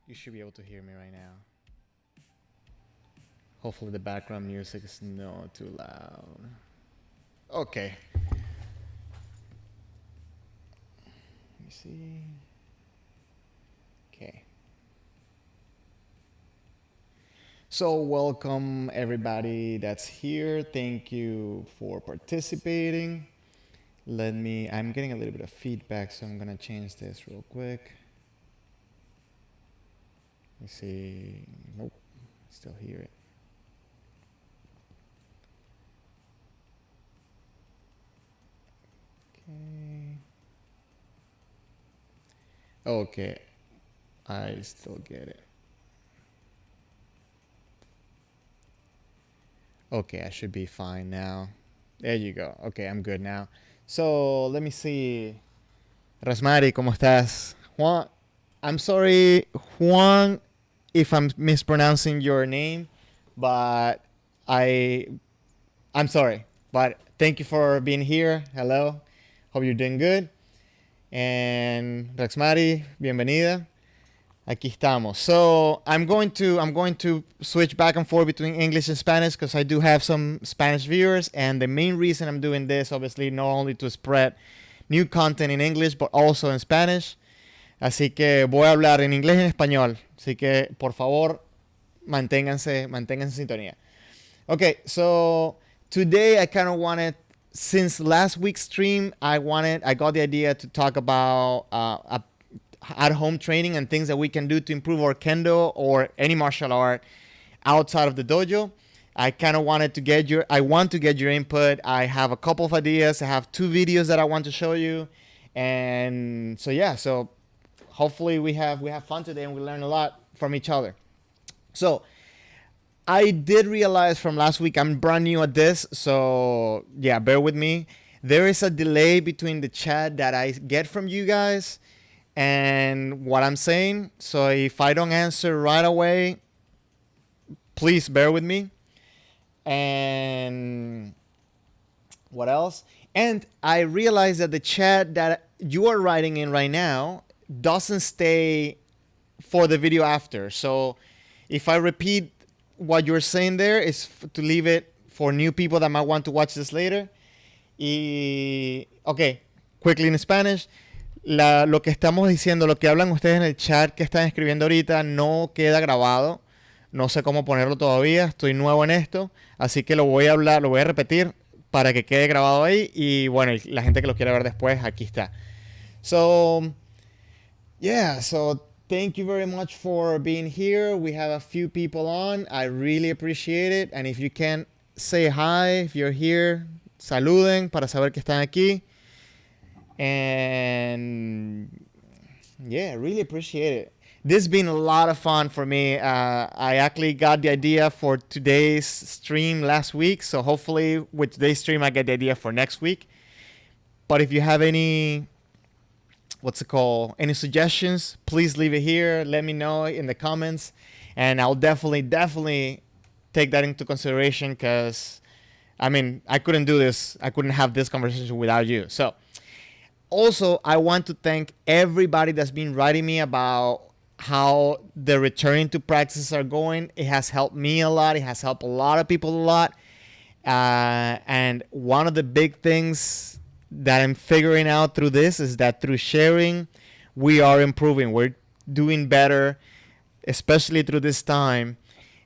You should be able to hear me right now. Hopefully the background music is not too loud. Okay. Let me see. Okay. So welcome everybody that's here. Thank you for participating. I'm getting a little bit of feedback, so I'm gonna change this real quick. Let me see. Nope. Still hear it. Okay. I still get it. Okay, I should be fine now. There you go. Okay, I'm good now. So let me see. Rasmari, ¿cómo estás? Juan, I'm sorry, Juan, if I'm mispronouncing your name, but I, I'm sorry. But thank you for being here. Hello. Hope you're doing good. And Rasmari, bienvenida. Aquí estamos. So I'm going to switch back and forth between English and Spanish because I do have some Spanish viewers, and the main reason I'm doing this, obviously, not only to spread new content in English but also in Spanish. Así que voy a hablar en inglés y en español. Así que por favor manténganse en sintonía. Okay, so today I kind of wanted, since last week's stream, I got the idea to talk about at-home training and things that we can do to improve our kendo or any martial art outside of the dojo. I want to get your input. I have a couple of ideas. I have 2 videos that I want to show you, and so yeah. So hopefully we have fun today and we learn a lot from each other. So I did realize from last week, I'm brand new at this, so yeah, bear with me. There is a delay between the chat that I get from you guys and what I'm saying. So if I don't answer right away, please bear with me. And what else? And I realized that the chat that you are writing in right now doesn't stay for the video after. So if I repeat what you're saying there, is to leave it for new people that might want to watch this later. Okay, quickly in Spanish. Lo que estamos diciendo, lo que hablan ustedes en el chat que están escribiendo ahorita no queda grabado. No sé cómo ponerlo todavía, estoy nuevo en esto, así que lo voy a repetir para que quede grabado ahí, y bueno, la gente que lo quiera ver después, aquí está. So, yeah, so thank you very much for being here. We have a few people on. I really appreciate it. And if you can say hi, if you're here, saluden para saber que están aquí. And yeah, really appreciate it. This has been a lot of fun for me. I actually got the idea for today's stream last week. So hopefully with today's stream, I get the idea for next week. But if you have any, any suggestions, please leave it here. Let me know in the comments. And I'll definitely take that into consideration, because, I mean, I couldn't do this. I couldn't have this conversation without you. So also, I want to thank everybody that's been writing me about how the returning to practices are going. It has helped me a lot. It has helped a lot of people a lot. And one of the big things that I'm figuring out through this is that through sharing, we are improving. We're doing better, especially through this time.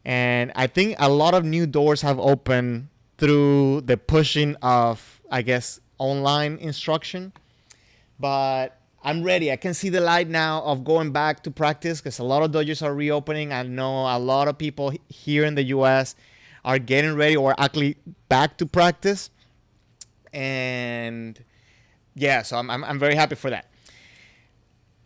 And I think a lot of new doors have opened through the pushing of, I guess, online instruction. But I'm ready. I can see the light now of going back to practice, because a lot of dojos are reopening. I know a lot of people here in the US are getting ready or actually back to practice. And yeah, so I'm very happy for that.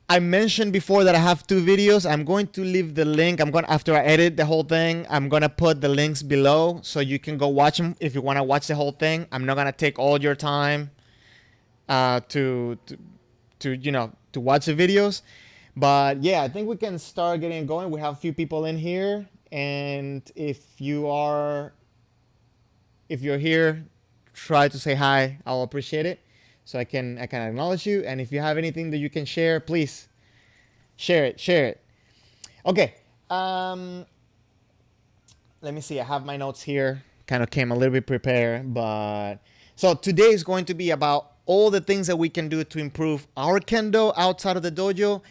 I mentioned before that I have 2 videos. I'm going to leave the link. After I edit the whole thing, I'm going to put the links below so you can go watch them if you want to watch the whole thing. I'm not going to take all your time to watch the videos. But yeah, I think we can start getting going. We have a few people in here, and if you're here, try to say hi. I'll appreciate it, so I can acknowledge you. And if you have anything that you can share, please share it. Okay. Let me see. I have my notes here. Kind of came a little bit prepared, but so today is going to be about all the things that we can do to improve our kendo outside of the dojo,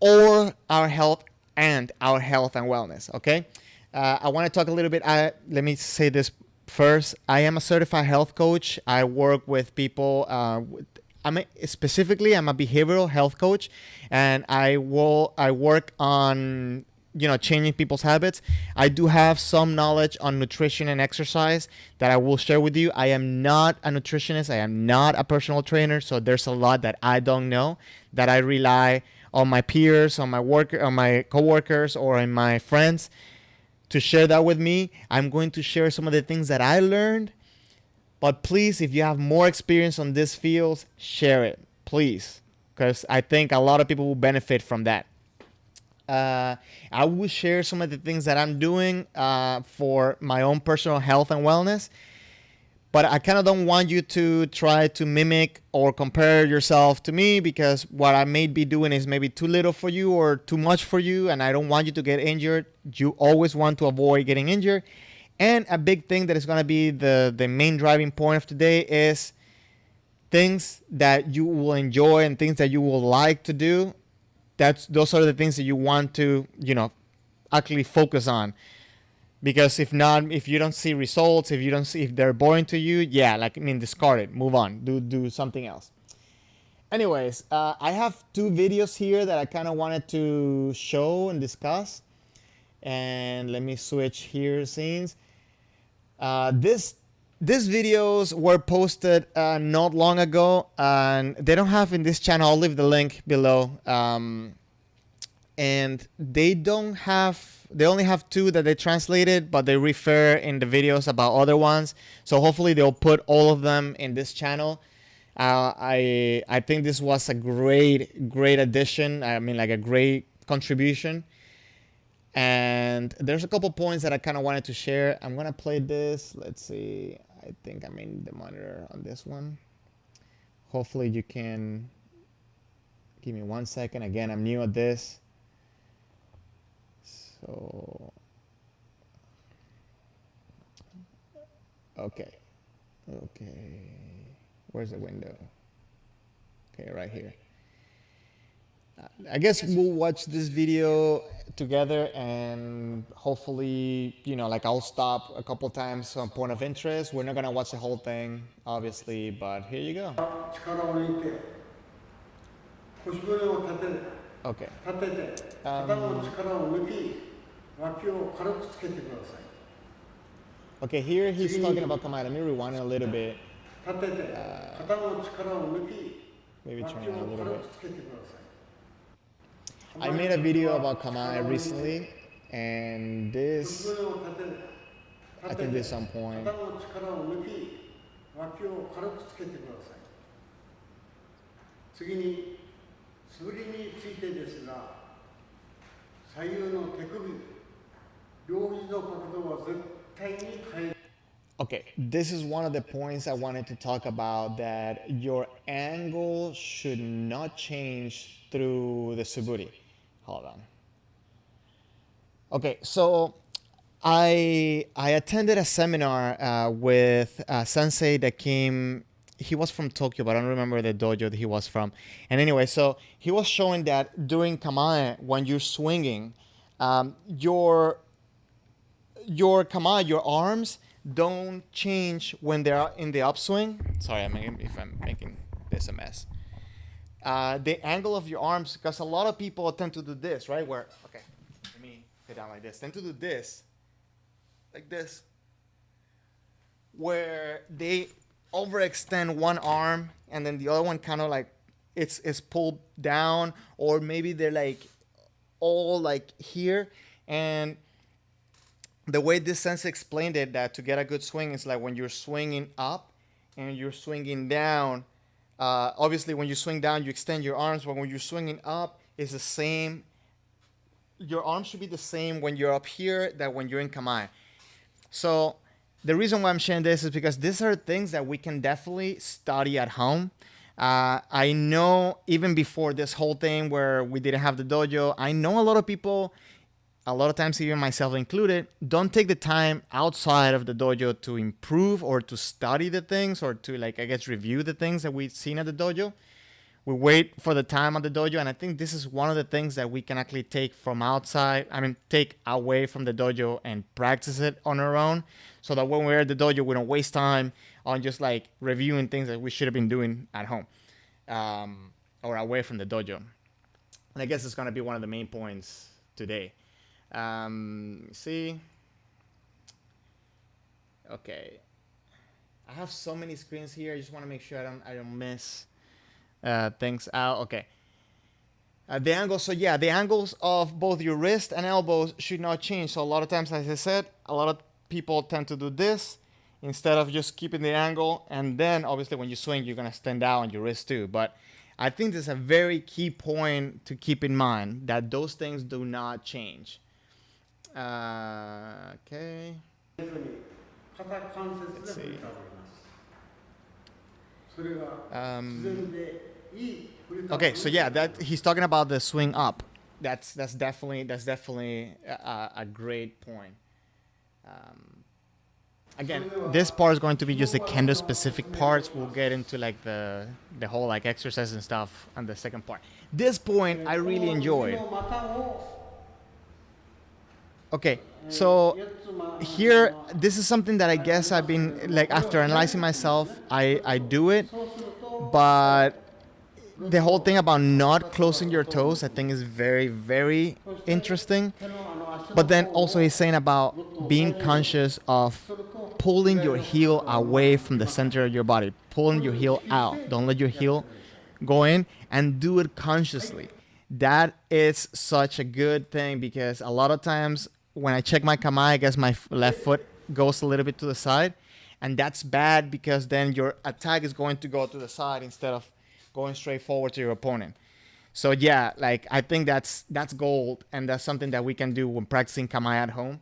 or our health and wellness. Okay. I want to talk a little bit. Let me say this first. I am a certified health coach. I work with people. I'm a behavioral health coach, and I work on changing people's habits. I do have some knowledge on nutrition and exercise that I will share with you. I am not a nutritionist. I am not a personal trainer, so there's a lot that I don't know, that I rely on my peers, on my coworkers, or on my friends to share that with me. I'm going to share some of the things that I learned, but please, if you have more experience on these fields, share it, please, because I think a lot of people will benefit from that. I will share some of the things that I'm doing for my own personal health and wellness, but I kind of don't want you to try to mimic or compare yourself to me, because what I may be doing is maybe too little for you or too much for you, and I don't want you to get injured. You always want to avoid getting injured. And a big thing that is going to be the main driving point of today is things that you will enjoy and things that you will like to do. Those are the things that you want to, actually focus on. Because if not, if you don't see results, if they're boring to you, discard it, move on, do something else. Anyways, I have two videos here that I kind of wanted to show and discuss. And let me switch here scenes. These videos were posted not long ago, and they don't have in this channel. I'll leave the link below. And they only have two that they translated, but they refer in the videos about other ones. So hopefully they'll put all of them in this channel. I think this was a great addition. I mean, like a great contribution. And there's a couple points that I kind of wanted to share. I'm gonna play this. Let's see. I think I'm in the monitor on this one. Hopefully you can give me 1 second. Again, I'm new at this. So, okay. Where's the window? Okay, right here. I guess we'll watch this video together, and hopefully, I'll stop a couple times on point of interest. We're not gonna watch the whole thing, obviously, but here you go. Okay. Okay, here he's talking about kamae. Let me rewind it a little bit. Maybe turn it on a little bit. I made a video about kamae recently, and I think this is on point. Okay, this is one of the points I wanted to talk about, that your angle should not change through the suburi. Hold on. Okay, so I attended a seminar with a sensei that came. He was from Tokyo, but I don't remember the dojo that he was from. And anyway, so he was showing that during kamae, when you're swinging, your kamae, your arms don't change when they're in the upswing. Sorry, if I'm making this a mess. The angle of your arms, because a lot of people tend to do this, right? Okay, let me get down like this. Tend to do this, like this, where they overextend one arm and then the other one kind of like it's pulled down, or maybe they're like all like here. And the way this sensei explained it, that to get a good swing is like when you're swinging up and you're swinging down. Obviously, when you swing down, you extend your arms, but when you're swinging up, it's the same. Your arms should be the same when you're up here that when you're in kamae. So the reason why I'm sharing this is because these are things that we can definitely study at home. I know even before this whole thing where we didn't have the dojo, I know a lot of people, a lot of times even myself included, don't take the time outside of the dojo to improve or to study the things or to, like, I guess, review the things that we've seen at the dojo. We wait for the time at the dojo, and I think this is one of the things that we can actually take from outside. I mean, take away from the dojo and practice it on our own, so that when we're at the dojo, we don't waste time on just like reviewing things that we should have been doing at home, or away from the dojo. And I guess it's gonna be one of the main points today. See, okay, I have so many screens here. I just want to make sure I don't miss things out. Okay. The angles. So yeah, the angles of both your wrist and elbows should not change. So a lot of times, as I said, a lot of people tend to do this instead of just keeping the angle. And then obviously when you swing, you're going to stand out on your wrist too. But I think there's a very key point to keep in mind, that those things do not change. Okay. Let's see. Okay, so yeah, that he's talking about the swing up. That's definitely a great point. Again, this part is going to be just the kendo specific parts. We'll get into like the whole like exercise and stuff on the second part. This point I really enjoyed. Okay, so here, this is something that I guess I've been, like, after analyzing myself, I do it, but the whole thing about not closing your toes, I think, is very, very interesting. But then also he's saying about being conscious of pulling your heel away from the center of your body, pulling your heel out. Don't let your heel go in, and do it consciously. That is such a good thing, because a lot of times when I check my kamae, I guess my left foot goes a little bit to the side, and that's bad, because then your attack is going to go to the side instead of going straight forward to your opponent. So yeah, like, I think that's gold, and that's something that we can do when practicing kamae at home.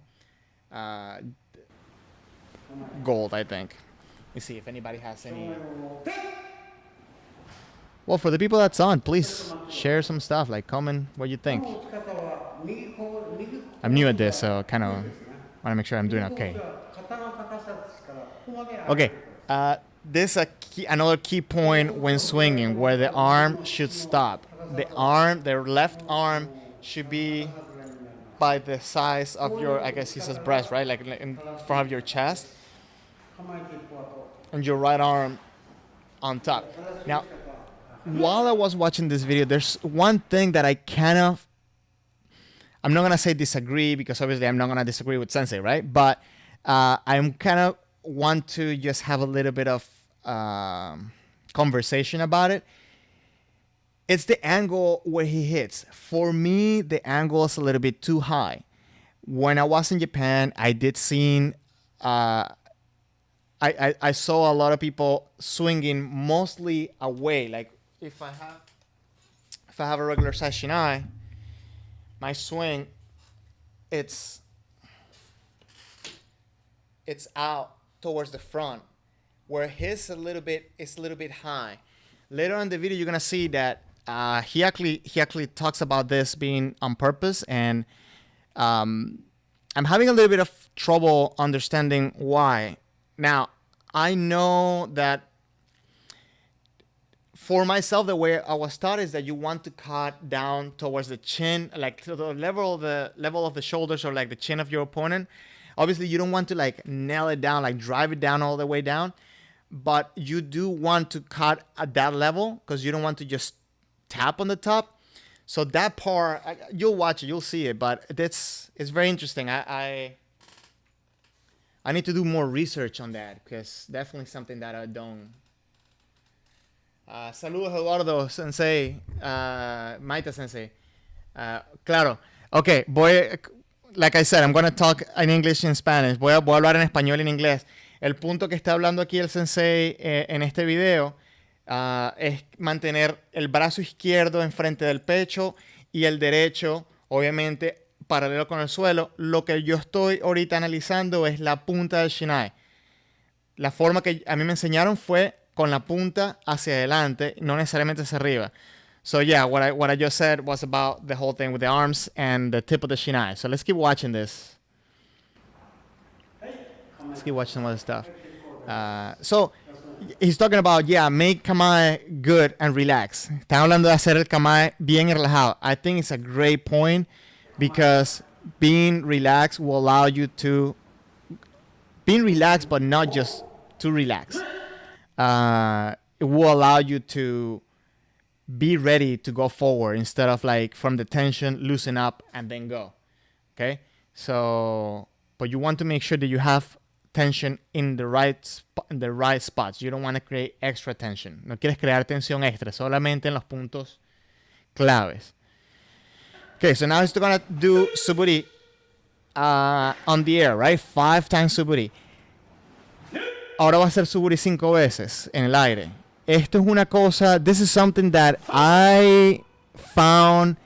Gold, I think. Let's see if anybody has any. Well, for the people that's on, please share some stuff, like comment what you think. I'm new at this, so kind of want to make sure I'm doing okay. Okay, this is another key point when swinging, where the arm should stop. The left arm should be by the size of your, I guess he says breast, right? Like in front of your chest. And your right arm on top. Now, while I was watching this video, there's one thing that I kind of, I'm not going to say disagree, because obviously I'm not going to disagree with Sensei, right? But I'm kind of want to just have a little bit of conversation about it. It's the angle where he hits. For me, the angle is a little bit too high. When I was in Japan, I did see, I saw a lot of people swinging mostly away. Like if I have a regular size shinai, my swing, it's out towards the front, where his is a little bit high. Later on in the video, you're gonna see that he actually talks about this being on purpose, and I'm having a little bit of trouble understanding why. Now, I know that for myself, the way I was taught is that you want to cut down towards the chin, like to the level of the shoulders, or like the chin of your opponent. Obviously, you don't want to like nail it down, like drive it down all the way down, but you do want to cut at that level, because you don't want to just tap on the top. So that part, you'll watch it, you'll see it, but it's very interesting. I need to do more research on that, because definitely something that I don't. Saludos, Eduardo Sensei, Maita Sensei. Claro. Okay, like I said, I'm going to talk in English and Spanish. Voy a hablar en español y en inglés. El punto que está hablando aquí el Sensei en este video es mantener el brazo izquierdo enfrente del pecho y el derecho, obviamente, paralelo con el suelo. Lo que yo estoy ahorita analizando es la punta del shinai. La forma que a mí me enseñaron fue con la punta hacia adelante, no necesariamente hacia arriba. So yeah, what I just said was about the whole thing with the arms and the tip of the shinai. So let's keep watching this. Let's keep watching some other stuff. So he's talking about, yeah, make kamae good and relax. Están hablando de hacer el kamae bien y relajado. I think it's a great point because being relaxed will allow you to being relaxed, but not just to relax. It will allow you to be ready to go forward instead of like from the tension, loosen up and then go. Okay? So, but you want to make sure that you have tension in the right spots. You don't want to create extra tension. No quieres crear tensión extra, solamente en los puntos claves. Okay, so now he's gonna do suburi on the air, right? 5 times suburi. Ahora va a hacer suburi 5 veces en el aire. Esto es una cosa, this is something that I found,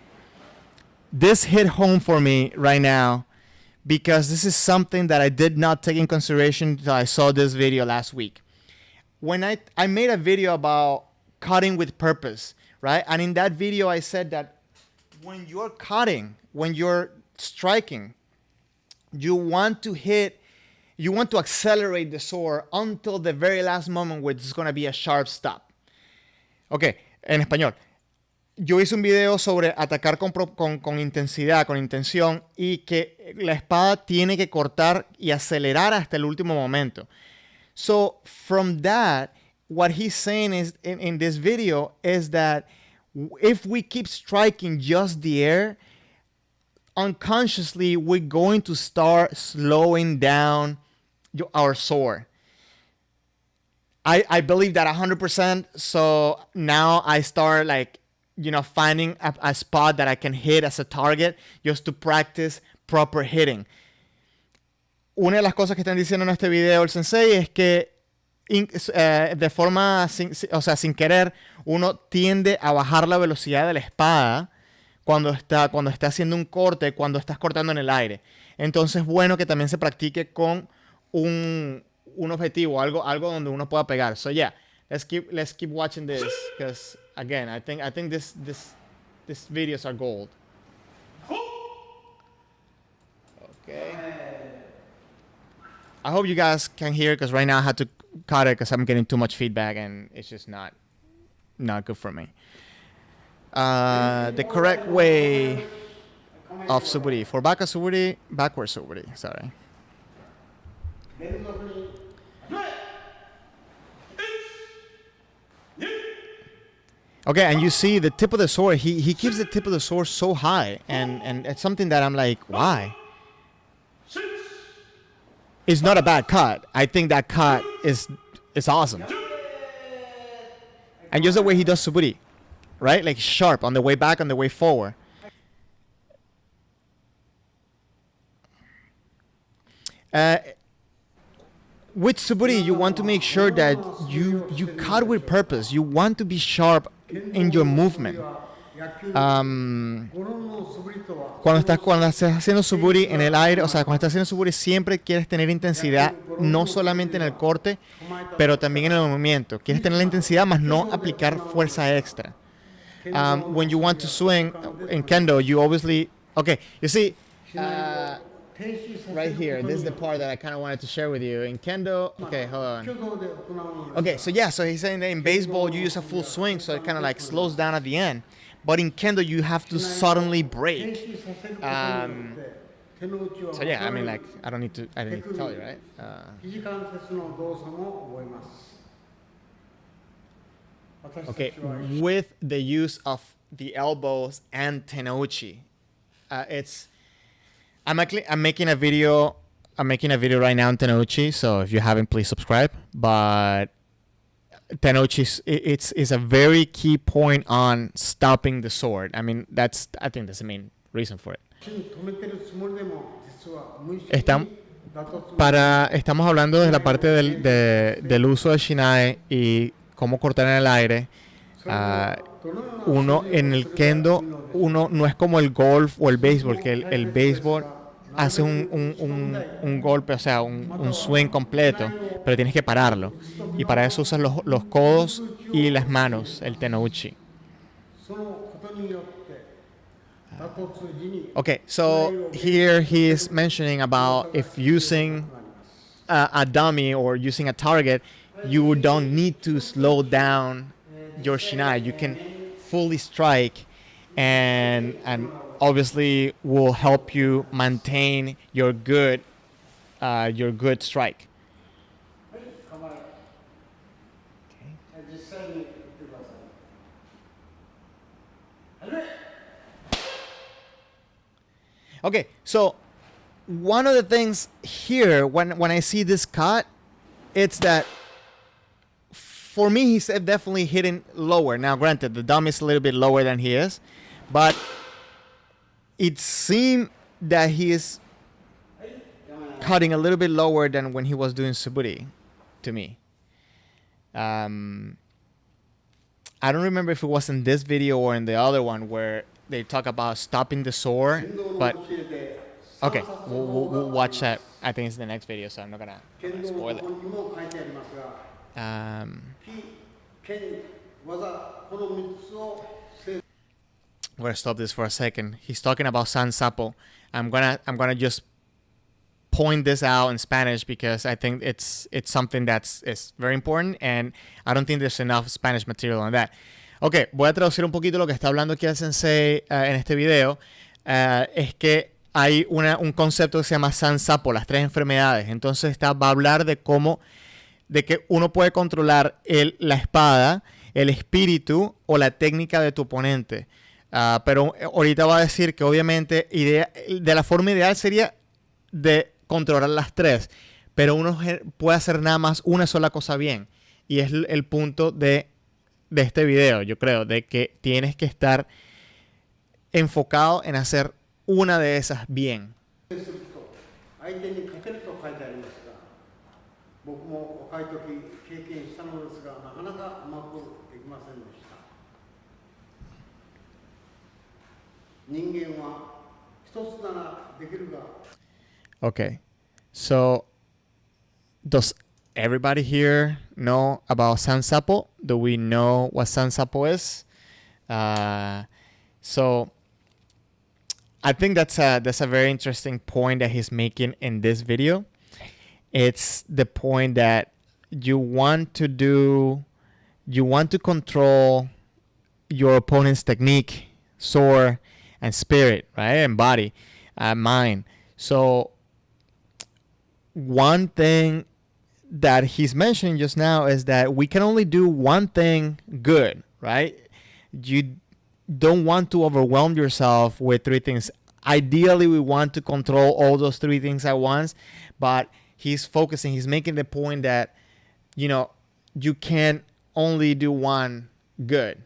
this hit home for me right now because this is something that I did not take in consideration until I saw this video last week. When I made a video about cutting with purpose, right? And in that video I said that when you're cutting, when you're striking, you want to accelerate the sword until the very last moment where it's going to be a sharp stop. Ok, en español. Yo hice un video sobre atacar con intensidad, con intención, y que la espada tiene que cortar y acelerar hasta el último momento. So, from that, what he's saying is in this video is that if we keep striking just the air, unconsciously we're going to start slowing down our sword. I believe that 100%. So now I start finding a spot that I can hit as a target just to practice proper hitting. Una de las cosas que están diciendo en este video el sensei es que de forma, sin querer, uno tiende a bajar la velocidad de la espada cuando está haciendo un corte, cuando estás cortando en el aire. Entonces es bueno que también se practique con un objetivo, algo donde uno pueda pegar. So yeah, let's keep watching this because again, I think this videos are gold. Okay. I hope you guys can hear because right now I had to cut it because I'm getting too much feedback and it's just not good for me. The correct way of suburi. For baka suburi, backward suburi. Sorry. Okay, and you see the tip of the sword. He keeps the tip of the sword so high, and it's something that I'm like, why? It's not a bad cut. I think that cut is awesome. And just the way he does suburi, right? Like sharp on the way back, on the way forward. With suburi, you want to make sure that you cut with purpose. You want to be sharp in your movement. Cuando estás haciendo suburi en el aire, o sea, cuando estás haciendo suburi siempre quieres tener intensidad, no solamente en el corte, pero también en el movimiento. Quieres tener la intensidad, más no aplicar fuerza extra. When you want to swing in kendo, you obviously, okay, you see, right here, this is the part that I kind of wanted to share with you. In kendo, okay, hold on. Okay, so yeah, so he's saying that in baseball you use a full swing, so it kind of like slows down at the end. But in kendo you have to suddenly break. So yeah, I mean, like, I didn't need to tell you, right? Okay, with the use of the elbows and tenouchi, I'm making a video right now on tenouchi, so if you haven't, please subscribe. But tenouchi is a very key point on stopping the sword. I mean, I think that's the main reason for it. Estamos hablando de la parte del uso de shinai y cómo cortar en el aire. Uno en el kendo, uno no es como el golf o el béisbol, que el béisbol, hace un golpe, o sea, un swing completo, pero tienes que pararlo. Y para eso usas los codos y las manos, el tenouchi. Okay, so here he is mentioning about if using a dummy or using a target, you don't need to slow down your shinai. You can fully strike, and obviously will help you maintain your good strike. Okay, so one of the things here when I see this cut, it's that for me he's definitely hitting lower. Now, granted, the dummy is a little bit lower than he is, but it seemed that he is cutting a little bit lower than when he was doing suburi to me. I don't remember if it was in this video or in the other one where they talk about stopping the sword, but okay, we'll watch that. I think it's the next video, so I'm not gonna spoil it. I'm gonna stop this for a second. He's talking about Sansapo. I'm gonna just point this out in Spanish because I think it's something it's very important, and I don't think there's enough Spanish material on that. Ok, voy a traducir un poquito lo que está hablando aquí el sensei en este video. Es que hay un concepto que se llama Sansapo, las 3 enfermedades. Entonces va a hablar de que uno puede controlar la espada, el espíritu o la técnica de tu oponente. Pero ahorita va a decir que obviamente de la forma ideal sería de controlar las 3. Pero uno puede hacer nada más una sola cosa bien. Y es el punto de este video, yo creo, de que tienes que estar enfocado en hacer una de esas bien. Okay, so does everybody here know about Sansapo? Do we know what Sansapo is? So I think that's a very interesting point that he's making in this video. It's the point that you want to control your opponent's technique, sword, and spirit, right? And body, mind. So one thing that he's mentioning just now is that we can only do one thing good, right? You don't want to overwhelm yourself with 3 things. Ideally, we want to control all those 3 things at once, but he's making the point that, you can only do one good.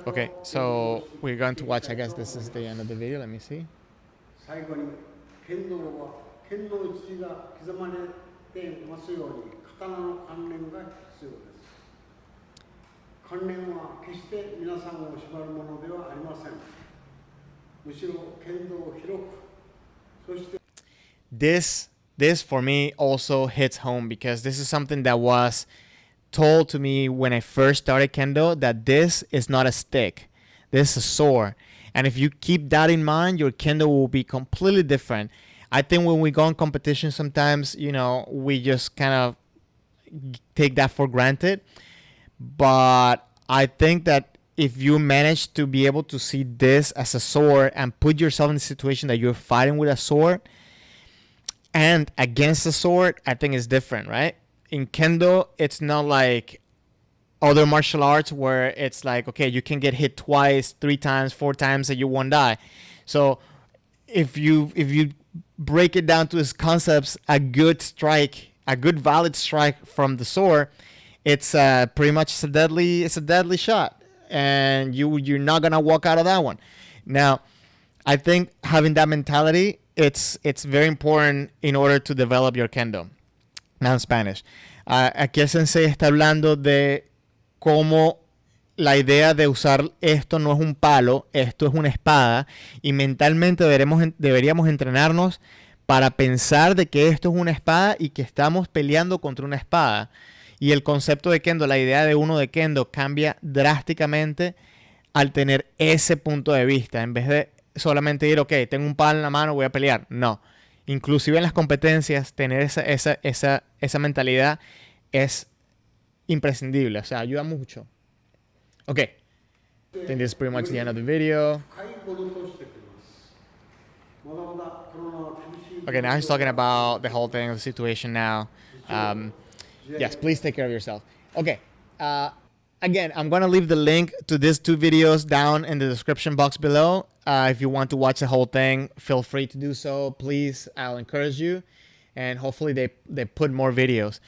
Okay, so we're going to watch. I guess this is the end of the video. Let me see. This for me also hits home because this is something that was told to me when I first started Kendo, that this is not a stick, this is a sword. And if you keep that in mind, your Kendo will be completely different. I think when we go in competition sometimes, we just kind of take that for granted. But I think that if you manage to be able to see this as a sword and put yourself in the situation that you're fighting with a sword and against a sword, I think it's different, right? In Kendo, it's not like other martial arts where it's like, okay, you can get hit twice, 3 times, 4 times, and you won't die. So if you break it down to its concepts, a good valid strike from the sword, it's pretty much a deadly shot, and you're not gonna walk out of that one. Now, I think having that mentality, it's very important in order to develop your kendo. Now in Spanish. Aquí el sensei está hablando de cómo la idea de usar esto no es un palo, esto es una espada, y mentalmente deberíamos entrenarnos para pensar de que esto es una espada y que estamos peleando contra una espada. Y el concepto de kendo, la idea de uno de kendo cambia drásticamente al tener ese punto de vista. En vez de solamente ir, ok, tengo un palo en la mano, voy a pelear. No. Inclusive en las competencias, tener esa mentalidad es imprescindible. O sea, ayuda mucho. Okay. I think this is pretty much the end of the video. Okay, now he's talking about the whole thing, the situation now. Yes, please take care of yourself. Okay. Again, I'm going to leave the link to these 2 videos down in the description box below. If you want to watch the whole thing, feel free to do so. Please, I'll encourage you. And hopefully they put more videos.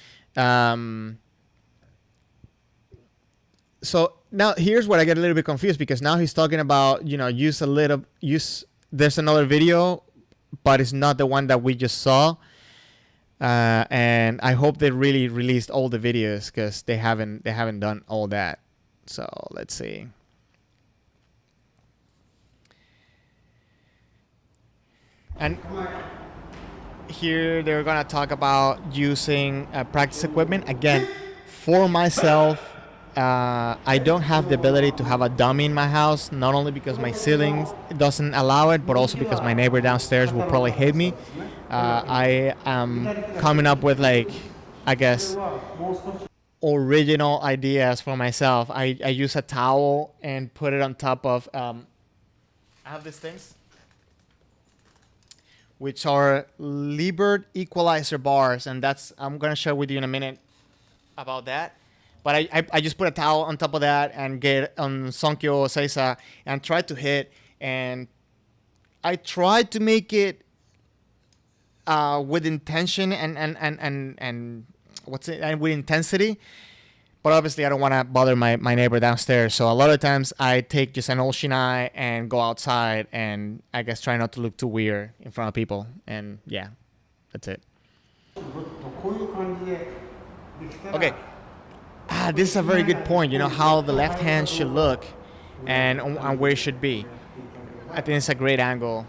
So now here's where I get a little bit confused, because now he's talking about, use there's another video, but it's not the one that we just saw. And I hope they really released all the videos, because they haven't done all that. So let's see. And here they're gonna talk about using practice equipment. Again, for myself, I don't have the ability to have a dummy in my house, not only because my ceiling doesn't allow it, but also because my neighbor downstairs will probably hit me. I am coming up with, like, I guess, original ideas for myself. I use a towel and put it on top of, I have these things, which are Liebert equalizer bars, and I'm going to share with you in a minute about that. But I just put a towel on top of that and get on Sonkyo Seisa and try to hit, and I tried to make it with intention and with intensity, but obviously I don't want to bother my neighbor downstairs. So a lot of times I take just an old shinai and go outside, and I guess try not to look too weird in front of people. And yeah, that's it. Okay. This is a very good point. How the left hand should look and where it should be. I think it's a great angle.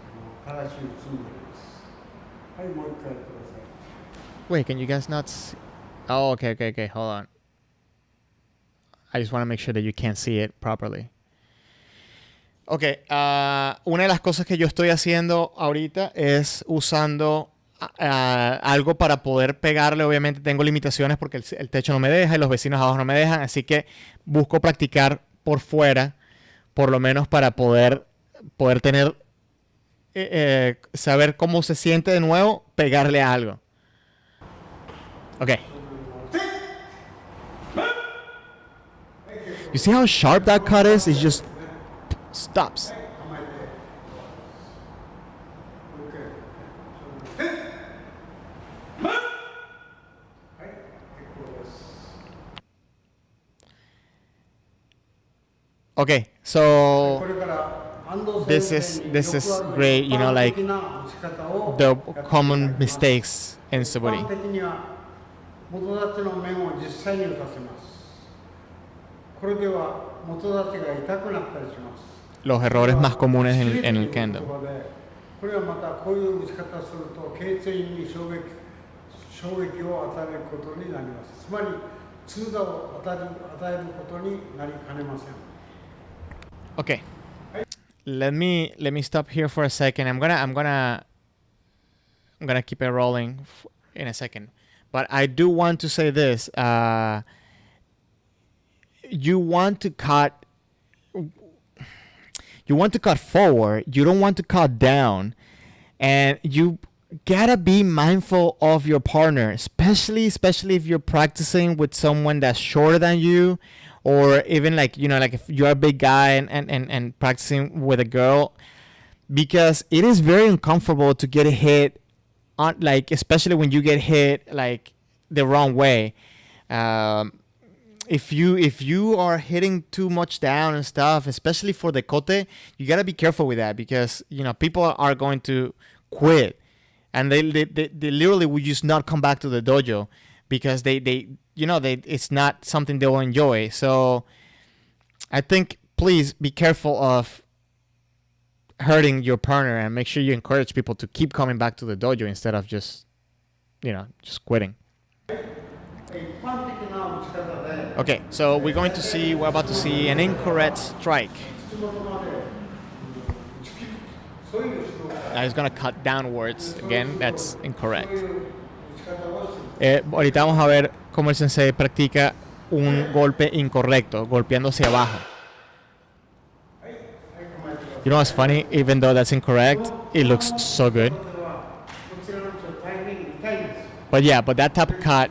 Wait, can you guys not see? Oh, okay. Hold on. I just want to make sure that you can't see it properly. Okay, una de las cosas que yo estoy haciendo ahorita es usando algo para poder pegarle. Obviamente tengo limitaciones porque el techo no me deja y los vecinos abajo no me dejan, así que busco practicar por fuera, por lo menos para poder tener, saber cómo se siente de nuevo pegarle a algo. Okay. You see how sharp that cut is? It just stops. Okay, so this is great, like the common mistakes in Suburi. Los errores más comunes en el kendo. Okay, let me stop here for a second. I'm gonna keep it rolling in a second, but I do want to say this. You want to cut forward. You don't want to cut down, and you gotta be mindful of your partner, especially if you're practicing with someone that's shorter than you, or even like if you're a big guy and practicing with a girl, because it is very uncomfortable to get hit on, like, especially when you get hit like the wrong way. if you are hitting too much down and stuff, especially for the kote, you gotta be careful with that because people are going to quit, and they literally will just not come back to the dojo because they it's not something they will enjoy. So I think please be careful of hurting your partner and make sure you encourage people to keep coming back to the dojo instead of just quitting. Okay, so we're about to see an incorrect strike. Now he's gonna cut downwards again. That's incorrect. Ahorita vamos a ver cómo el sensei practica un golpe incorrecto, golpeando hacia abajo. You know what's funny? Even though that's incorrect, it looks so good. But that top cut,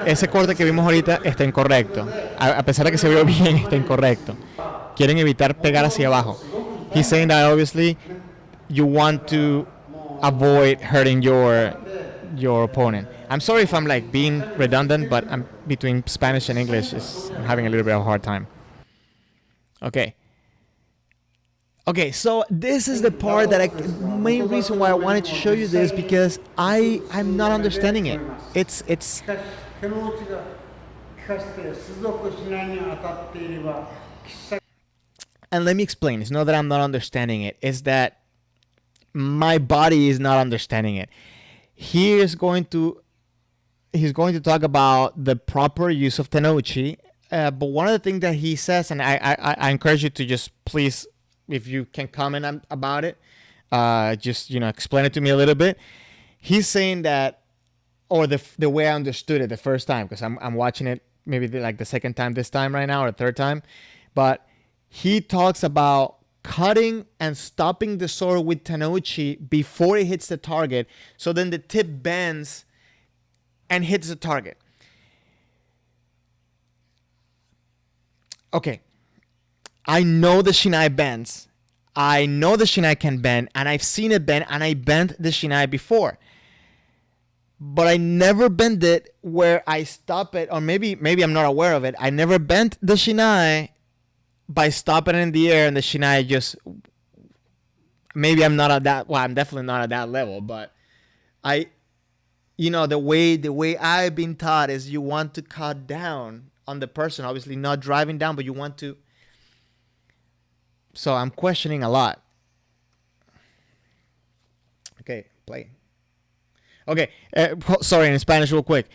ese corte que vimos ahorita está incorrecto. A pesar de que se vio bien, está incorrecto. Quieren evitar pegar hacia abajo. He's saying that obviously you want to avoid hurting your opponent. I'm sorry if I'm like being redundant, but I'm between Spanish and English. I'm having a little bit of a hard time. Okay, so this is the part that main reason why I wanted to show you this, because I'm not understanding it. It's and let me explain. It's not that I'm not understanding it. It's that my body is not understanding it. He's going to talk about the proper use of tenouchi. But one of the things that he says, and I encourage you to just please, if you can comment about it, just explain it to me a little bit. He's saying that, or the way I understood it the first time, because I'm watching it maybe like the second time this time right now, or the third time, but he talks about cutting and stopping the sword with tenouchi before it hits the target, so then the tip bends and hits the target. Okay, I know the shinai bends. I know the shinai can bend, and I've seen it bend, and I bent the shinai before. But I never bend it where I stop it, or maybe I'm not aware of it. I never bent the shinai by stopping it in the air, and the shinai just, maybe I'm not at that, well, I'm definitely not at that level, but the way I've been taught is you want to cut down on the person, obviously not driving down, but you want to. So I'm questioning a lot. Okay, play. Okay, sorry, in Spanish real quick.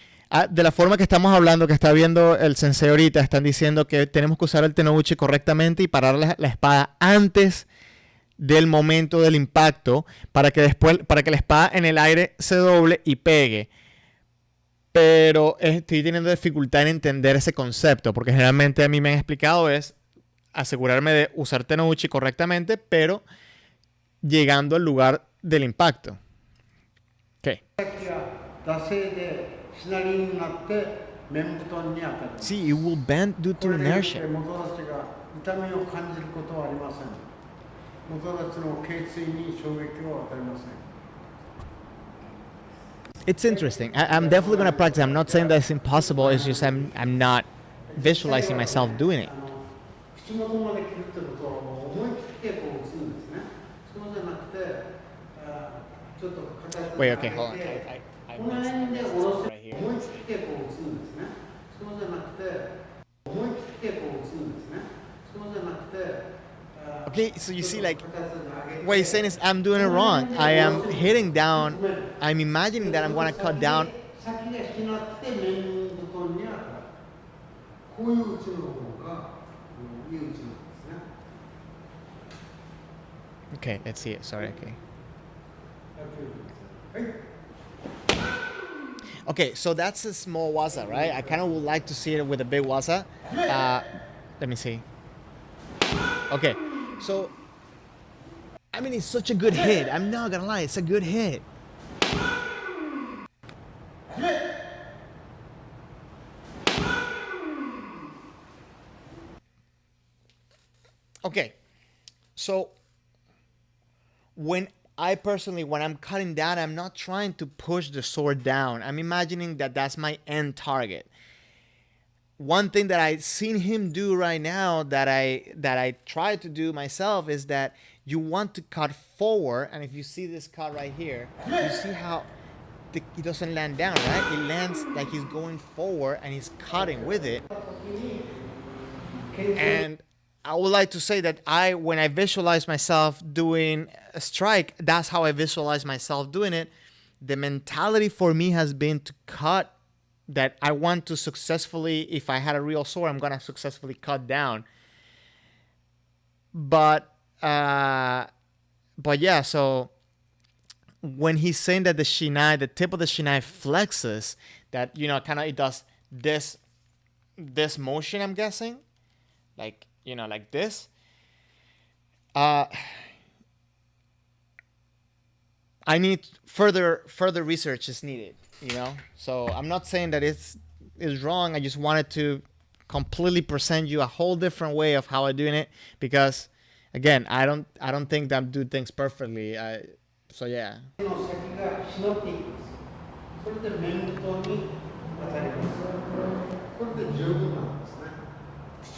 De la forma que estamos hablando, que está viendo el sensei ahorita, están diciendo que tenemos que usar el tenouchi correctamente y parar la espada antes del momento del impacto para que la espada en el aire se doble y pegue. Pero estoy teniendo dificultad en entender ese concepto, porque generalmente a mí me han explicado es asegurarme de usar tenouchi correctamente, pero llegando al lugar del impacto. Okay. See, it will bend due to inertia. It's interesting. I'm definitely going to practice. I'm not saying that it's impossible. It's just I'm not visualizing myself doing it. Wait, okay, hold on. I right here. Okay, so you see, like, what he's saying is I'm doing it wrong. I am hitting down. I'm imagining that I'm going to cut down. Okay, let's see it. Sorry, okay. Okay, so that's a small waza, right? I kind of would like to see it with a big waza. Let me see. Okay, so, I mean, it's such a good hit. I'm not gonna lie, it's a good hit. Okay, so when I'm cutting down, I'm not trying to push the sword down. I'm imagining that that's my end target. one thing that I seen him do right now that I try to do myself is that you want to cut forward, and if you see this cut right here, you see how it doesn't land down, right? It lands like he's going forward and he's cutting with it. And I would like to say that when I visualize myself doing a strike, that's how I visualize myself doing it. The mentality for me has been to cut, that I want to successfully, if I had a real sword, I'm going to successfully cut down. But yeah, so when he's saying that the shinai, the tip of the shinai flexes, that, you know, kind of it does this motion, I'm guessing, like, you know, like this. I need further research is needed, you know. So I'm not saying that it's wrong. I just wanted to completely present you a whole different way of how I'm doing it, because again, I don't think that I do things perfectly. So yeah.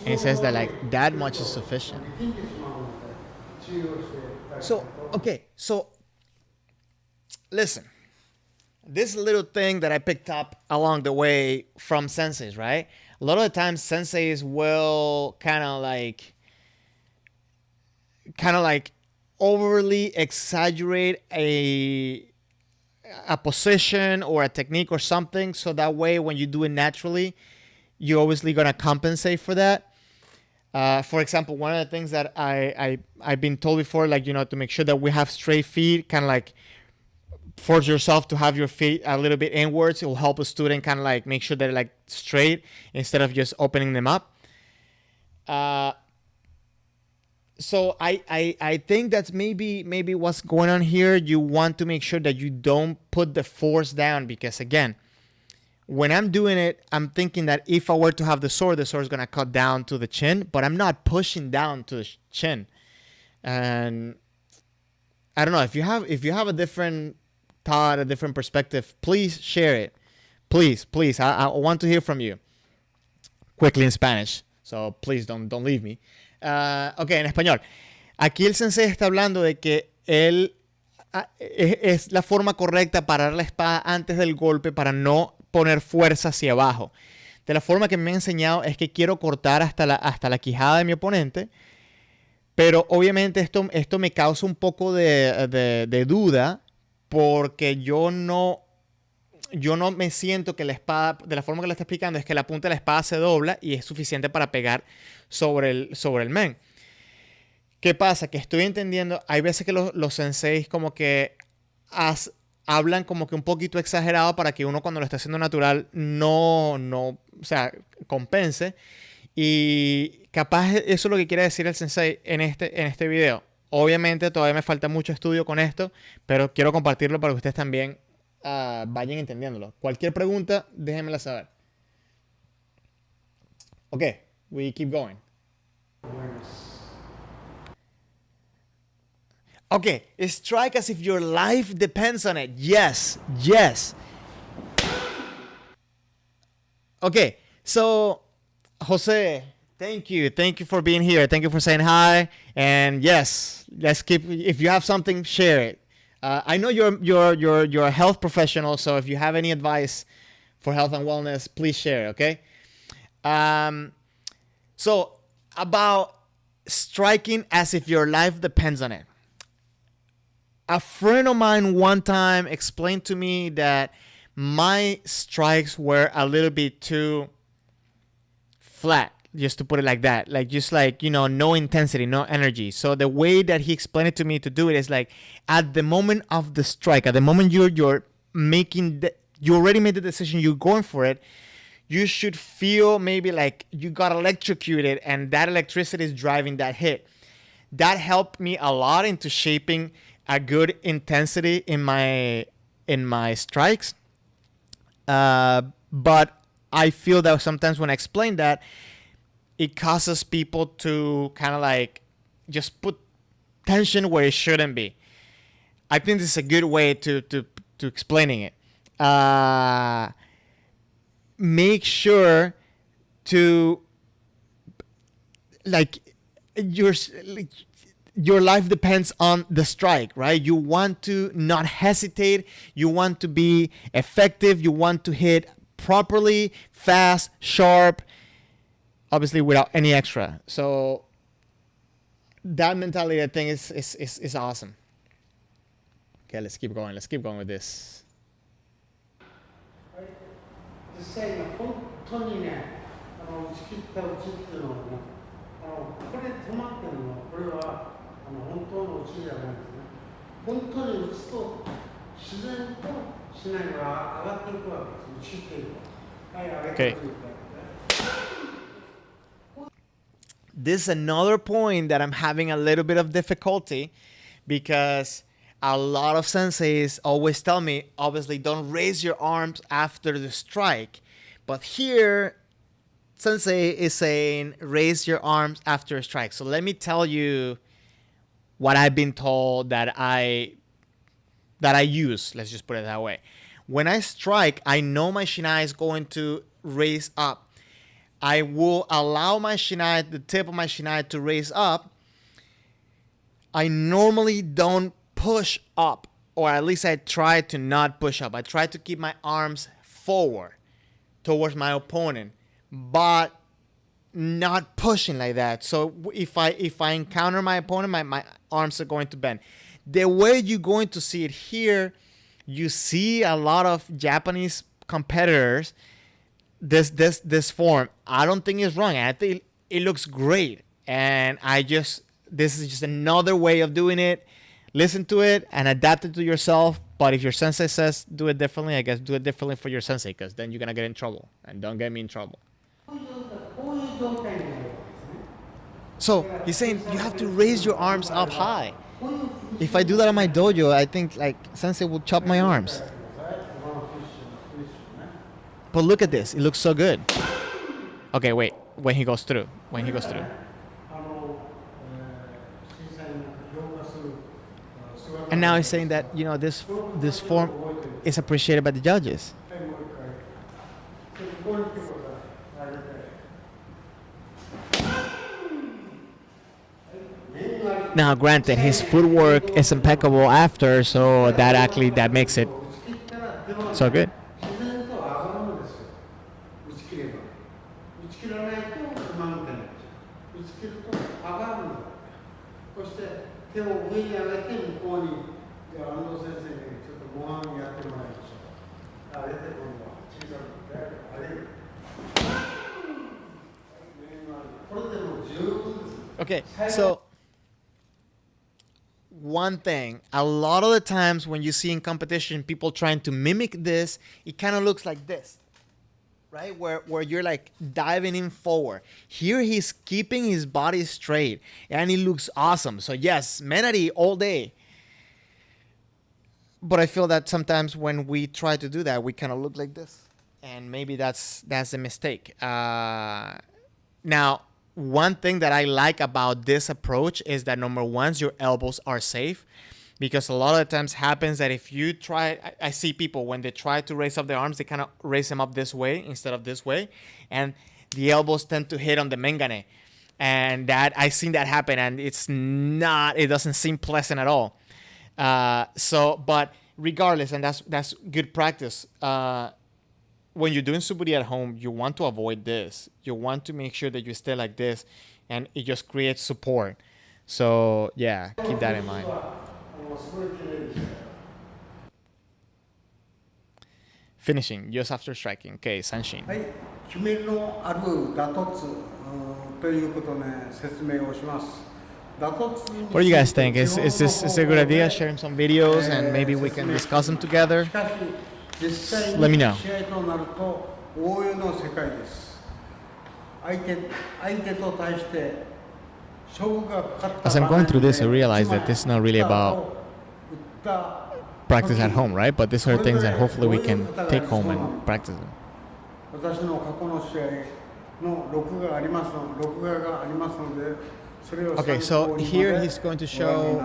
And he says that like that much is sufficient. So okay, so listen, this little thing that I picked up along the way from senseis, right? A lot of the times senseis will kind of like overly exaggerate a position or a technique or something, so that way when you do it naturally, you're obviously gonna compensate for that. For example, one of the things that I've been told before, like, you know, to make sure that we have straight feet, kind of like force yourself to have your feet a little bit inwards. It will help a student kind of like make sure they're like straight instead of just opening them up. So I think that's maybe what's going on here. You want to make sure that you don't put the force down, because again, when I'm doing it, I'm thinking that if I were to have the sword is going to cut down to the chin, but I'm not pushing down to the chin. And I don't know, if you have a different thought, a different perspective, please share it. Please. I want to hear from you. Quickly in Spanish. So please don't leave me. Ok, en español. Aquí el sensei está hablando de que él es la forma correcta para dar la espada antes del golpe, para no poner fuerza hacia abajo. De la forma que me ha enseñado es que quiero cortar hasta la quijada de mi oponente, pero obviamente esto me causa un poco de duda, porque yo no me siento que la espada, de la forma que la está explicando, es que la punta de la espada se dobla y es suficiente para pegar sobre el men. ¿Qué pasa? Que estoy entendiendo, hay veces que los senseis como que hablan como que un poquito exagerado para que uno cuando lo está haciendo natural no, o sea, compense. Y capaz eso es lo que quiere decir el sensei en este video. Obviamente todavía me falta mucho estudio con esto, pero quiero compartirlo para que ustedes también vayan entendiéndolo. Cualquier pregunta, déjenmela saber. Ok, we keep going. Okay, strike as if your life depends on it. Yes. Okay, so Jose, thank you for being here. Thank you for saying hi. And yes, let's keep. If you have something, share it. I know you're a health professional, so if you have any advice for health and wellness, please share. Okay. So about striking as if your life depends on it. A friend of mine one time explained to me that my strikes were a little bit too flat, just to put it like that. Like, just like, you know, no intensity, no energy. So the way that he explained it to me to do it is like, at the moment of the strike, at the moment you're making, you already made the decision, you're going for it, you should feel maybe like you got electrocuted and that electricity is driving that hit. That helped me a lot into shaping a good intensity in my strikes. But I feel that sometimes when I explain that, it causes people to kind of like just put tension where it shouldn't be. I think this is a good way to explaining it. Make sure to, like, your life depends on the strike, right? You want to not hesitate. You want to be effective. You want to hit properly, fast, sharp, obviously without any extra. So that mentality, I think, is awesome. Okay, let's keep going. Let's keep going with this. 実際に本当にね、打ち切った打ちっていうのはね、これ止まってるのは、これは本当の打ちじゃないですね。本当に打つと自然としないが上がっていくわけです。打ち切っていると。はい、上げていく。This is another point that I'm having a little bit of difficulty because a lot of senseis always tell me, obviously, don't raise your arms after the strike. But here, sensei is saying, raise your arms after a strike. So let me tell you what I've been told that I use. Let's just put it that way. When I strike, I know my shinai is going to raise up. I will allow my shinai, the tip of my shinai, to raise up. I normally don't push up, or at least I try to not push up. I try to keep my arms forward towards my opponent, but not pushing like that. So if I encounter my opponent, my arms are going to bend. The way you're going to see it here, you see a lot of Japanese competitors this form. I don't think it's wrong. I think it looks great, and this is just another way of doing it. Listen to it and adapt it to yourself. But if your sensei says do it differently, I guess do it differently for your sensei, because then you're going to get in trouble. And don't get me in trouble. So he's saying you have to raise your arms up high. If I do that on my dojo, I think like sensei will chop my arms. But look at this. It looks so good. Okay, wait. When he goes through. And now he's saying that, you know, this form is appreciated by the judges. Now, granted, his footwork is impeccable after, so that makes it so good. Okay, so one thing, a lot of the times when you see in competition people trying to mimic this, it kind of looks like this, right? Where you're like diving in forward. Here he's keeping his body straight and it looks awesome. So yes, Menari all day. But I feel that sometimes when we try to do that, we kind of look like this. And maybe that's a mistake. Now, one thing that I like about this approach is that number one, your elbows are safe, because a lot of the times happens that if you try, I see people when they try to raise up their arms, they kind of raise them up this way instead of this way, and the elbows tend to hit on the mengane, and that I've seen that happen, and it doesn't seem pleasant at all. But regardless, and that's good practice. When you're doing suburi at home, you want to avoid this. You want to make sure that you stay like this, and it just creates support. So yeah, keep that in mind. Finishing just after striking. Okay, Sanshin. What do you guys think? Is this a good idea? Sharing some videos and maybe we can discuss them together? Let me know. As I'm going through this, I realize that this is not really about practice at home, right? But these are things that hopefully we can take home and practice them. Okay, so here he's going to show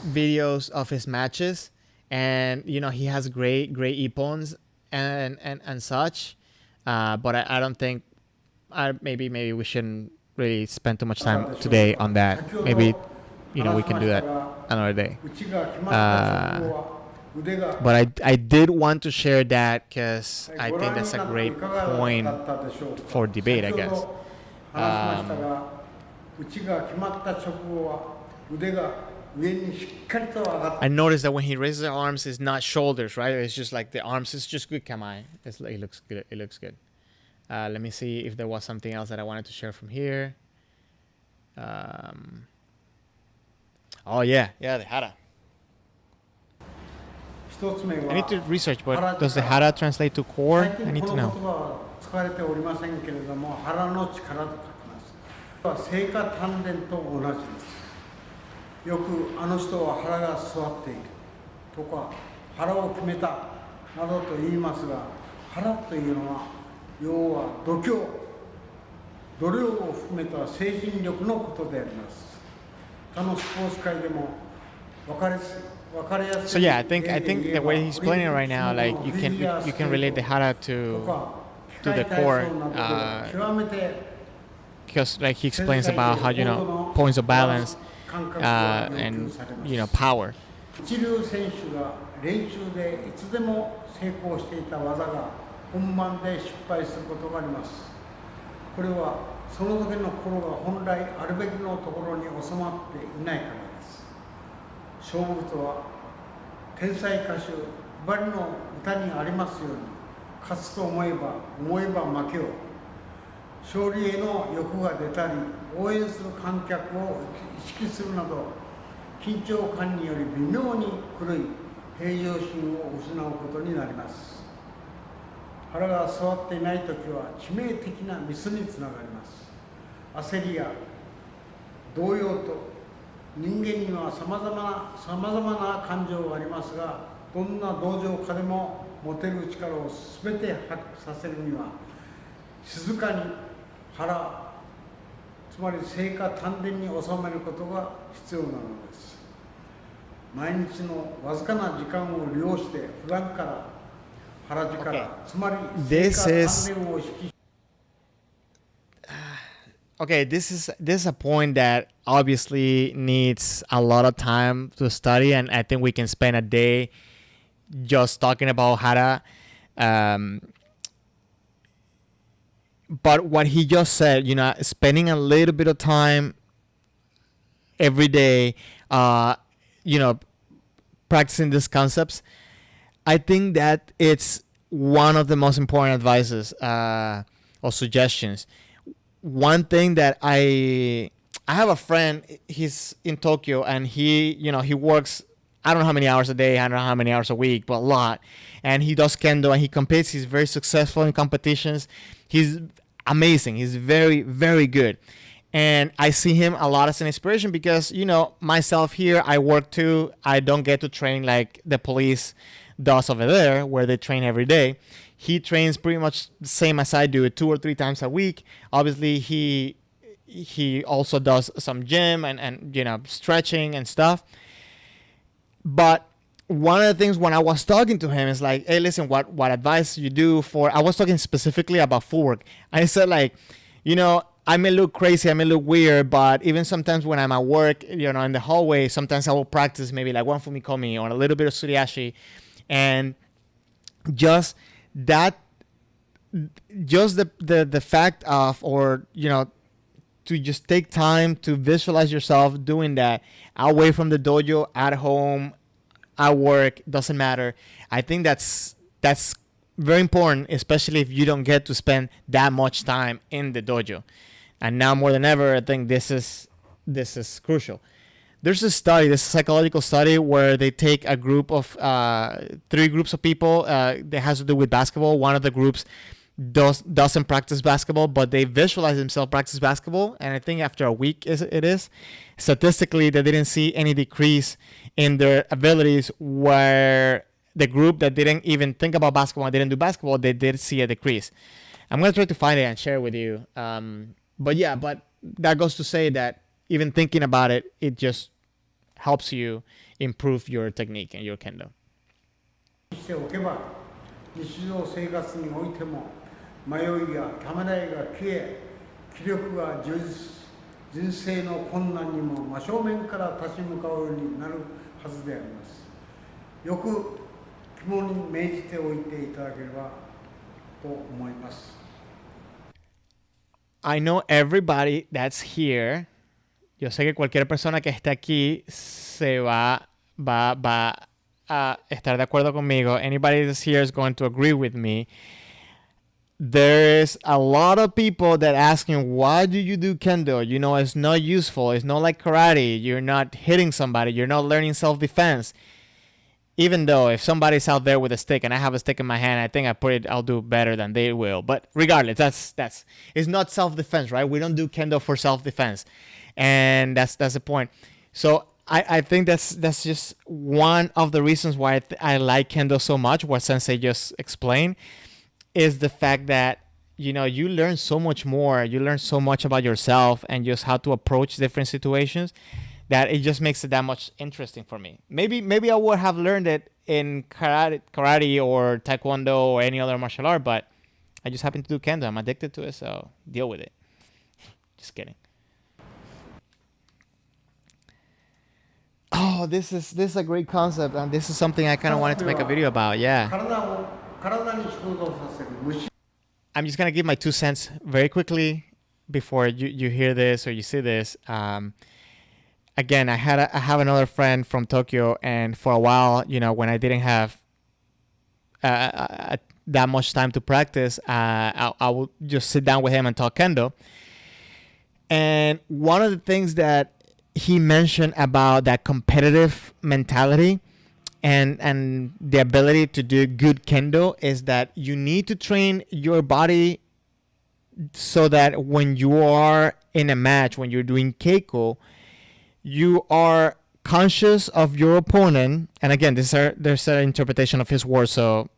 videos of his matches, and you know he has great ippons and such. but I don't think maybe we shouldn't really spend too much time today on that. Maybe we can do that another day. But I did want to share that because I think that's a great point for debate, I guess. I noticed that when he raises the arms, it's not shoulders, right? It's just like the arms. It's just good kamae. It looks good. It looks good. Let me see if there was something else that I wanted to share from here. Oh yeah, the hara. I need to research, but does the hara translate to core? I need to know. 使われておりませんけれども、腹の力と書きます。聖火鍛錬と同じです。よくあの人は腹が座っているとか、腹を決めたなどと言いますが、腹というのは要は度胸、度量を含めた精神力のことであります。他のスポーツ界でも分かりやすい。So yeah, I think the way he's explaining it right now, like you can relate the hara to the core, because like he explains about how points of balance and power. 一流選手が練習でいつでも成功していた技が本番で失敗することがあります。これはその時の心が本来あるべきのところに収まっていないからです。勝負とは天才歌手バリの歌にありますように、勝つと思えば負けよう。勝利への欲が出たり、応援する観客を意識するなど、緊張感により微妙に狂い、平常心を失うことになります。腹が座っていないときは致命的なミスにつながります。焦りや動揺と人間にはさまざまな感情がありますが、どんな道場家でも持てる力をすべて発揮させるには、静かに腹、つまり聖火丹田に収めることが必要なのです。毎日のわずかな時間を利用して、普段から腹力、つまり聖火丹田を引き Okay, this is a point that obviously needs a lot of time to study, and I think we can spend a day just talking about hara. But what he just said, spending a little bit of time every day, practicing these concepts, I think that it's one of the most important advices or suggestions. One thing that I have a friend, he's in Tokyo, and he works, I don't know how many hours a day, I don't know how many hours a week, but a lot. And he does kendo and he competes. He's very successful in competitions. He's amazing. He's very, very good. And I see him a lot as an inspiration because, myself here, I work too. I don't get to train like the police does over there, where they train every day. He trains pretty much the same as I do, 2 or 3 times a week. Obviously, he also does some gym and stretching and stuff. But one of the things when I was talking to him is like, hey, listen, what advice you do for? I was talking specifically about footwork. I said like, I may look crazy, I may look weird, but even sometimes when I'm at work, in the hallway, sometimes I will practice maybe like one fumikomi or a little bit of suriashi, and just the fact of, or to just take time to visualize yourself doing that away from the dojo, at home, at work, doesn't matter. I think that's very important, especially if you don't get to spend that much time in the dojo. And now more than ever, I think this is crucial. There's a psychological study where they take a group of 3 groups of people that has to do with basketball. One of the groups doesn't practice basketball, but they visualize themselves practice basketball. And I think after a week, statistically, they didn't see any decrease in their abilities, where the group that didn't even think about basketball and didn't do basketball, they did see a decrease. I'm going to try to find it and share it with you. But that goes to say that even thinking about it, it just helps you improve your technique and your kendo. 日常生活においても迷いやためらいが消え、気力が充実し、人生の困難にも真正面から立ち向かうようになるはずであります。よく肝に銘じておいていただければと思います。I know everybody that's here. Yo sé que cualquier persona que esté aquí va a estar de acuerdo conmigo. Anybody that's here is going to agree with me. There's a lot of people that asking, why do you do kendo? You know, it's not useful. It's not like karate. You're not hitting somebody. You're not learning self-defense. Even though if somebody's out there with a stick and I have a stick in my hand, I think I'll do better than they will. But regardless, that's it's not self-defense, right? We don't do kendo for self-defense, and that's the point. So I think that's just one of the reasons why I like kendo so much. What Sensei just explained is the fact that you learn so much more. You learn so much about yourself and just how to approach different situations that it just makes it that much interesting for me. Maybe I would have learned it in karate or taekwondo or any other martial art, but I just happen to do kendo. I'm addicted to it, so deal with it. Just kidding. Oh, this is a great concept, and this is something I kind of wanted to make a video about. Yeah. I'm just gonna give my 2 cents very quickly before you hear this or you see this. Again, I have another friend from Tokyo, and for a while, when I didn't have that much time to practice, I would just sit down with him and talk kendo. And one of the things that he mentioned about that competitive mentality and the ability to do good kendo is that you need to train your body so that when you are in a match, when you're doing keiko, you are conscious of your opponent. And again, there's an interpretation of his words, so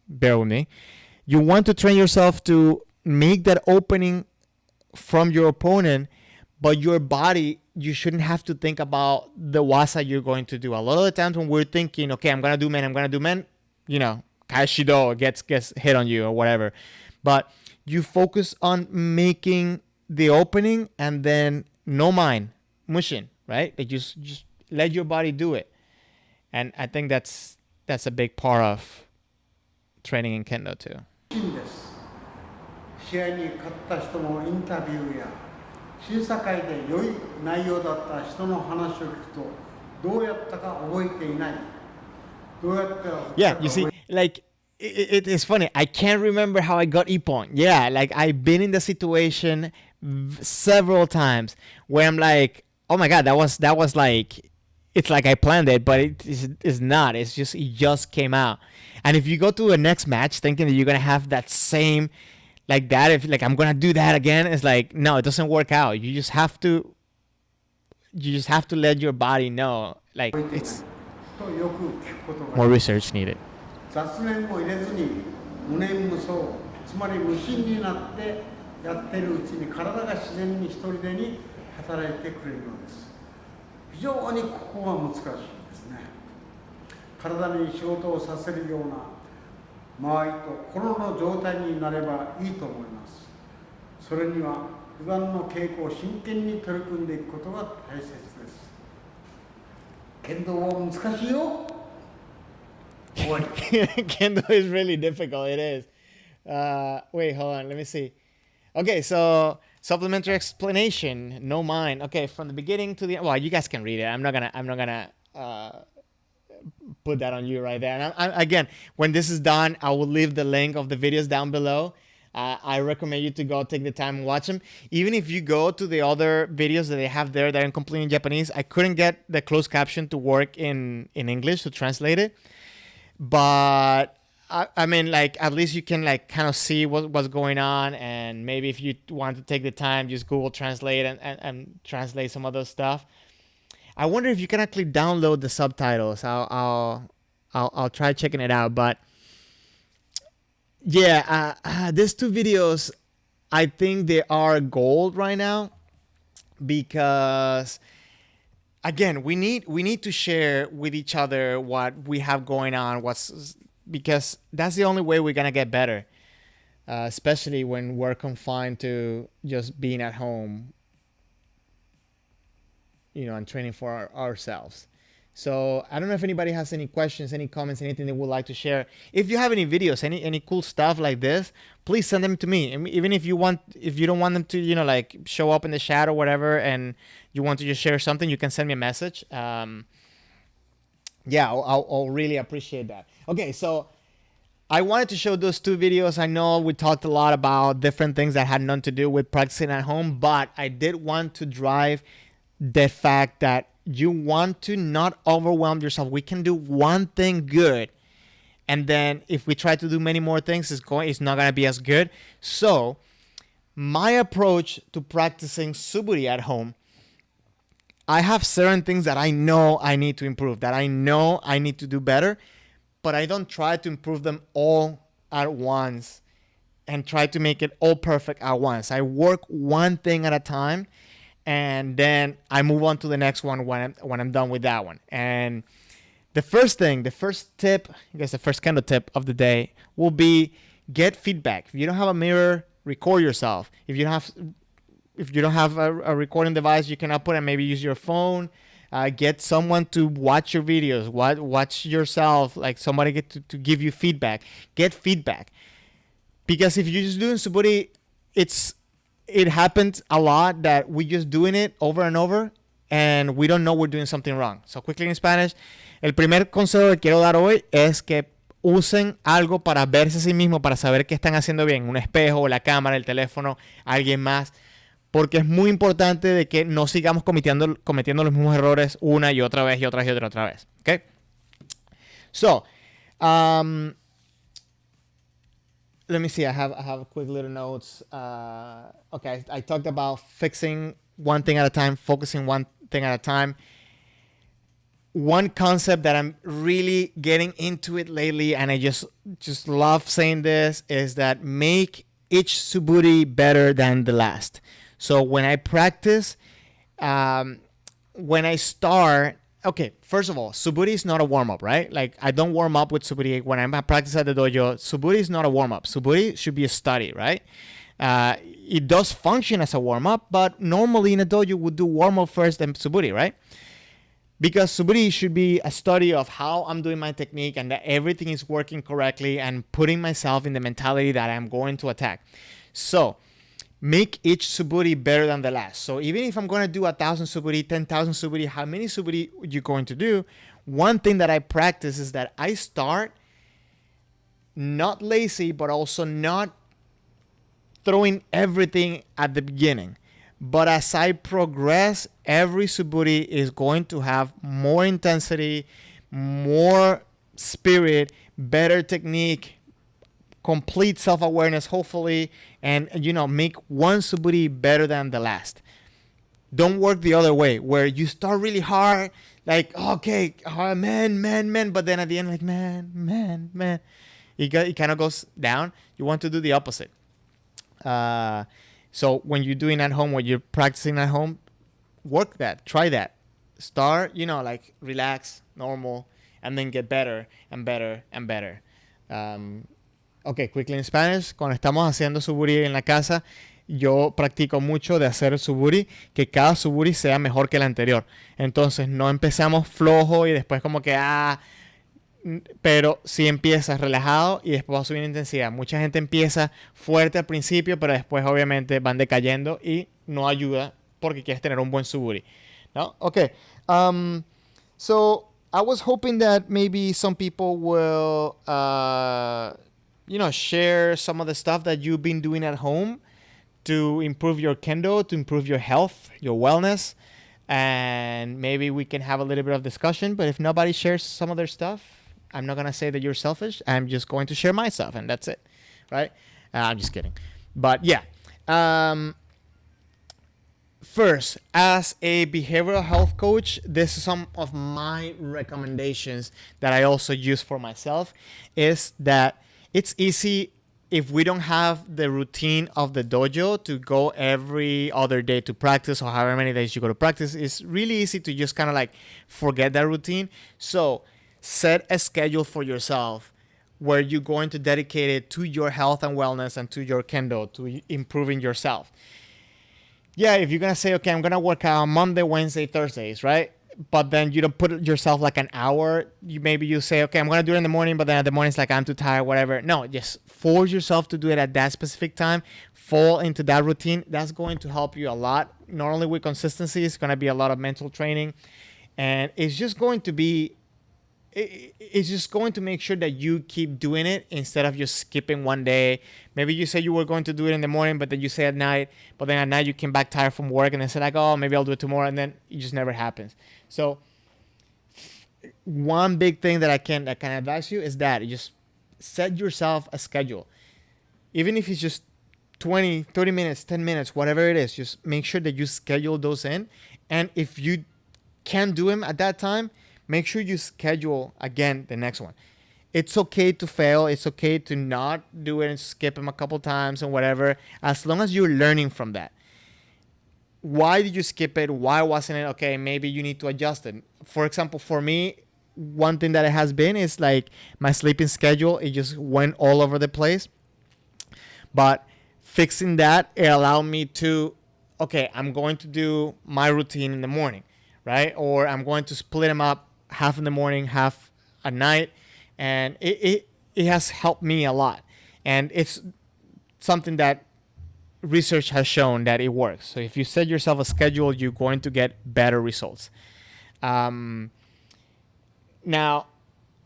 bear with me. You want to train yourself to make that opening from your opponent, but your body, you shouldn't have to think about the wasa you're going to do. A lot of the times when we're thinking, okay, I'm going to do men, Kaishido gets hit on you or whatever. But you focus on making the opening and then no mind, mushin, right? Like just let your body do it. And I think that's a big part of training in kendo too. 試合に勝った人のインタビューや審査会で良い内容だった人の話を聞くとどうやったか覚えていない。どうやったか Yeah, you see, like it is funny. I can't remember how I got ippon. Yeah, like I've been in the situation several times where I'm like, oh my god, that was like, it's like I planned it, but it's not. It just came out. And if you go to a next match thinking that you're gonna have that same like that, if like I'm gonna do that again, it's like no, it doesn't work out. You just have to let your body know. Like it's more research needed. 雑念も入れずに無念無想、つまり無心になってやっているうちに体が自然に一人でに働いてくれるのです。非常にここが難しいですね。体に仕事をさせるような間合いと心の状態になればいいと思います。それには普段の稽古を真剣に取り組んでいくことが大切です。剣道は難しいよ。Kendo is really difficult. It is. Wait, hold on. Let me see. Okay, so supplementary explanation. No mind. Okay, from the beginning to the end. Well, you guys can read it. I'm not gonna put that on you right there. And again, when this is done, I will leave the link of the videos down below. I recommend you to go take the time and watch them. Even if you go to the other videos that they have there that are completely in Japanese, I couldn't get the closed caption to work in English to translate it. But I mean, like, at least you can like kind of see what's going on, and maybe if you want to take the time, just Google Translate and translate some other stuff. I wonder if you can actually download the subtitles. I'll try checking it out. But yeah, these two videos, I think they are gold right now because, again, we need to share with each other what we have going on, because that's the only way we're gonna get better. especially when we're confined to just being at home, and training for ourselves. So I don't know if anybody has any questions, any comments, anything they would like to share. If you have any videos, any cool stuff like this, please send them to me. And even if you don't want them to, like show up in the chat or whatever, and you want to just share something, you can send me a message. Yeah, I'll really appreciate that. Okay, so I wanted to show those two videos. I know we talked a lot about different things that had nothing to do with practicing at home, but I did want to drive the fact that you want to not overwhelm yourself. We can do one thing good, and then if we try to do many more things, it's not gonna be as good. So my approach to practicing suburi at home, I have certain things that I know I need to improve, that I know I need to do better, but I don't try to improve them all at once and try to make it all perfect at once. I work one thing at a time, and then I move on to the next one when I'm done with that one. And the first tip, I guess the first kind of tip of the day will be get feedback. If you don't have a mirror, record yourself. If you don't have a recording device, you can output and maybe use your phone. Get someone to watch your videos. Watch yourself, like somebody to give you feedback. Get feedback. Because if you're just doing suburi, it happens a lot that we're just doing it over and over and we don't know we're doing something wrong. So quickly in Spanish, el primer consejo que quiero dar hoy es que usen algo para verse a sí mismo, para saber qué están haciendo bien. Un espejo, la cámara, el teléfono, alguien más. Porque es muy importante de que no sigamos cometiendo los mismos errores una y otra vez y otra vez. Okay? So, let me see. I have quick little notes. Okay, I talked about fixing one thing at a time, focusing one thing at a time. One concept that I'm really getting into it lately, and I just love saying this, is that make each suburi better than the last. So when I practice, when I start, okay, first of all, suburi is not a warm-up, right? Like, I don't warm up with suburi. When I'm at practice at the dojo, suburi is not a warm-up. Suburi should be a study, right? It does function as a warm-up, but normally in a dojo, we do warm-up first, then suburi, right? Because suburi should be a study of how I'm doing my technique and that everything is working correctly and putting myself in the mentality that I'm going to attack. So make each suburi better than the last. So even if I'm going to do 1,000 suburi, 10,000 suburi, how many suburi you're going to do? One thing that I practice is that I start not lazy, but also not throwing everything at the beginning. But as I progress, every suburi is going to have more intensity, more spirit, better technique, complete self-awareness, hopefully, and make one suburi better than the last. Don't work the other way, where you start really hard, like, okay, man, but then at the end, like, man. It kind of goes down. You want to do the opposite. So when you're doing at home, when you're practicing at home, work that, try that. Start, like relax, normal, and then get better and better and better. Okay, quickly in Spanish. Cuando estamos haciendo suburi en la casa, yo practico mucho de hacer suburi, que cada suburi sea mejor que el anterior. Entonces no empezamos flojo y después como que, pero sí empiezas relajado y después va subiendo intensidad. Mucha gente empieza fuerte al principio, pero después obviamente van decayendo y no ayuda porque quieres tener un buen suburi, ¿no? Okay. So I was hoping that maybe some people will, share some of the stuff that you've been doing at home to improve your kendo, to improve your health, your wellness, and maybe we can have a little bit of discussion. But if nobody shares some of their stuff, I'm not going to say that you're selfish. I'm just going to share my stuff, and that's it, right? I'm just kidding. But yeah. First, as a behavioral health coach, this is some of my recommendations that I also use for myself, is that it's easy if we don't have the routine of the dojo to go every other day to practice, or however many days you go to practice. It's really easy to just kind of like forget that routine. So set a schedule for yourself. where you're going to dedicate it to your health and wellness and to your kendo, to improving yourself. Yeah, if you're gonna say, okay, I'm gonna work out Monday, Wednesday, Thursdays, right? But then you don't put yourself like an hour. You say, okay, I'm gonna do it in the morning, but then at the morning it's like I'm too tired, whatever. No, just force yourself to do it at that specific time. Fall into that routine. That's going to help you a lot. Not only with consistency, it's gonna be a lot of mental training, and it's just going to be it's just going to make sure that you keep doing it instead of just skipping one day. Maybe you say you were going to do it in the morning, but then you say at night, but then at night you came back tired from work and then said like, oh, maybe I'll do it tomorrow. And then it just never happens. So one big thing that I can advise you is that you just set yourself a schedule. Even if it's just 20, 30 minutes, 10 minutes, whatever it is, just make sure that you schedule those in. And if you can't do them at that time, make sure you schedule again the next one. It's okay to fail. It's okay to not do it and skip them a couple times and whatever, as long as you're learning from that. Why did you skip it? Why wasn't it? Okay, maybe you need to adjust it. For example, for me, one thing that it has been is like my sleeping schedule. It just went all over the place. But fixing that, it allowed me to, okay, I'm going to do my routine in the morning, right? Or I'm going to split them up, half in the morning, half at night, and it has helped me a lot. And it's something that research has shown that it works. So if you set yourself a schedule, you're going to get better results. Now,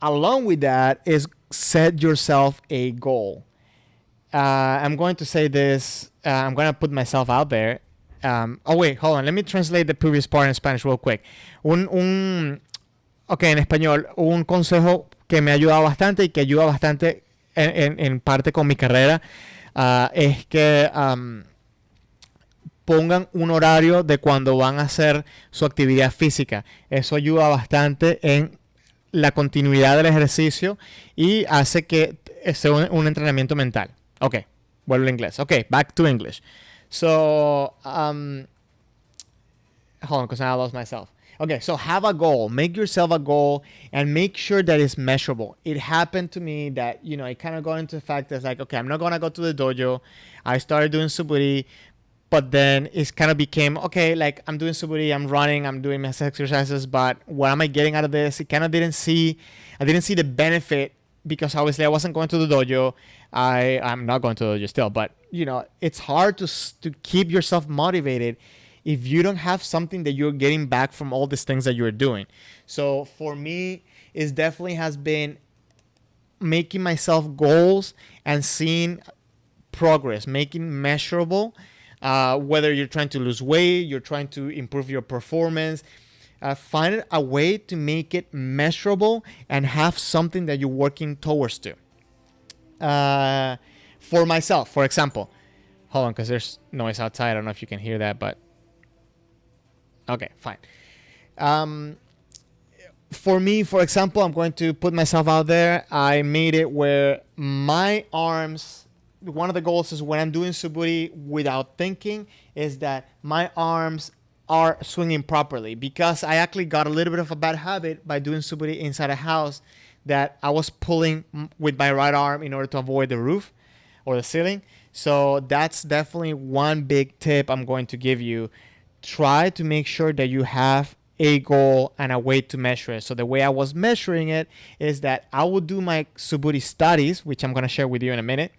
along with that is set yourself a goal. I'm going to say this. I'm going to put myself out there. Oh, wait, hold on. Let me translate the previous part in Spanish real quick. Ok, en español, un consejo que me ha ayudado bastante y que ayuda bastante en parte con mi carrera es que pongan un horario de cuando van a hacer su actividad física. Eso ayuda bastante en la continuidad del ejercicio y hace que sea un entrenamiento mental. Ok, vuelvo al inglés. Ok, back to English. So, hold on, because I lost myself. Okay, so have a goal. Make yourself a goal and make sure that it's measurable. It happened to me that, I kind of got into the fact that it's like, okay, I'm not going to go to the dojo. I started doing suburi, but then it kind of became, okay, like I'm doing suburi, I'm running, I'm doing my exercises, but what am I getting out of this? I didn't see the benefit because obviously I wasn't going to the dojo. I'm not going to the dojo still, but, it's hard to keep yourself motivated if you don't have something that you're getting back from all these things that you're doing. So for me, it definitely has been making myself goals and seeing progress, making measurable, whether you're trying to lose weight, you're trying to improve your performance, find a way to make it measurable and have something that you're working towards to. For myself, for example, hold on, because there's noise outside. I don't know if you can hear that, but okay, fine. For me, for example, I'm going to put myself out there. I made it where my arms, one of the goals is when I'm doing suburi without thinking, is that my arms are swinging properly, because I actually got a little bit of a bad habit by doing suburi inside a house that I was pulling with my right arm in order to avoid the roof or the ceiling. So that's definitely one big tip I'm going to give you. Try to make sure that you have a goal and a way to measure it. So the way I was measuring it is that I would do my suburi studies, which I'm going to share with you in a minute,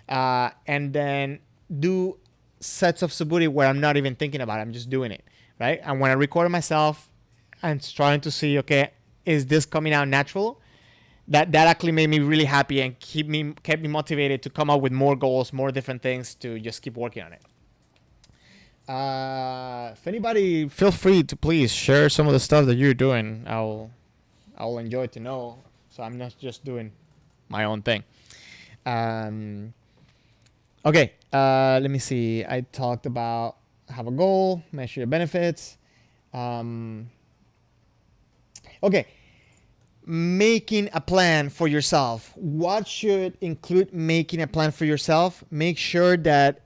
and then do sets of suburi where I'm not even thinking about it. I'm just doing it, right? And when I record myself and trying to see, okay, is this coming out natural? That actually made me really happy and kept me motivated to come up with more goals, more different things to just keep working on it. If anybody, feel free to please share some of the stuff that you're doing. I'll enjoy to know, so I'm not just doing my own thing. Okay, let me see. I talked about have a goal, measure your benefits. Okay, making a plan for yourself. What should include making a plan for yourself? Make sure that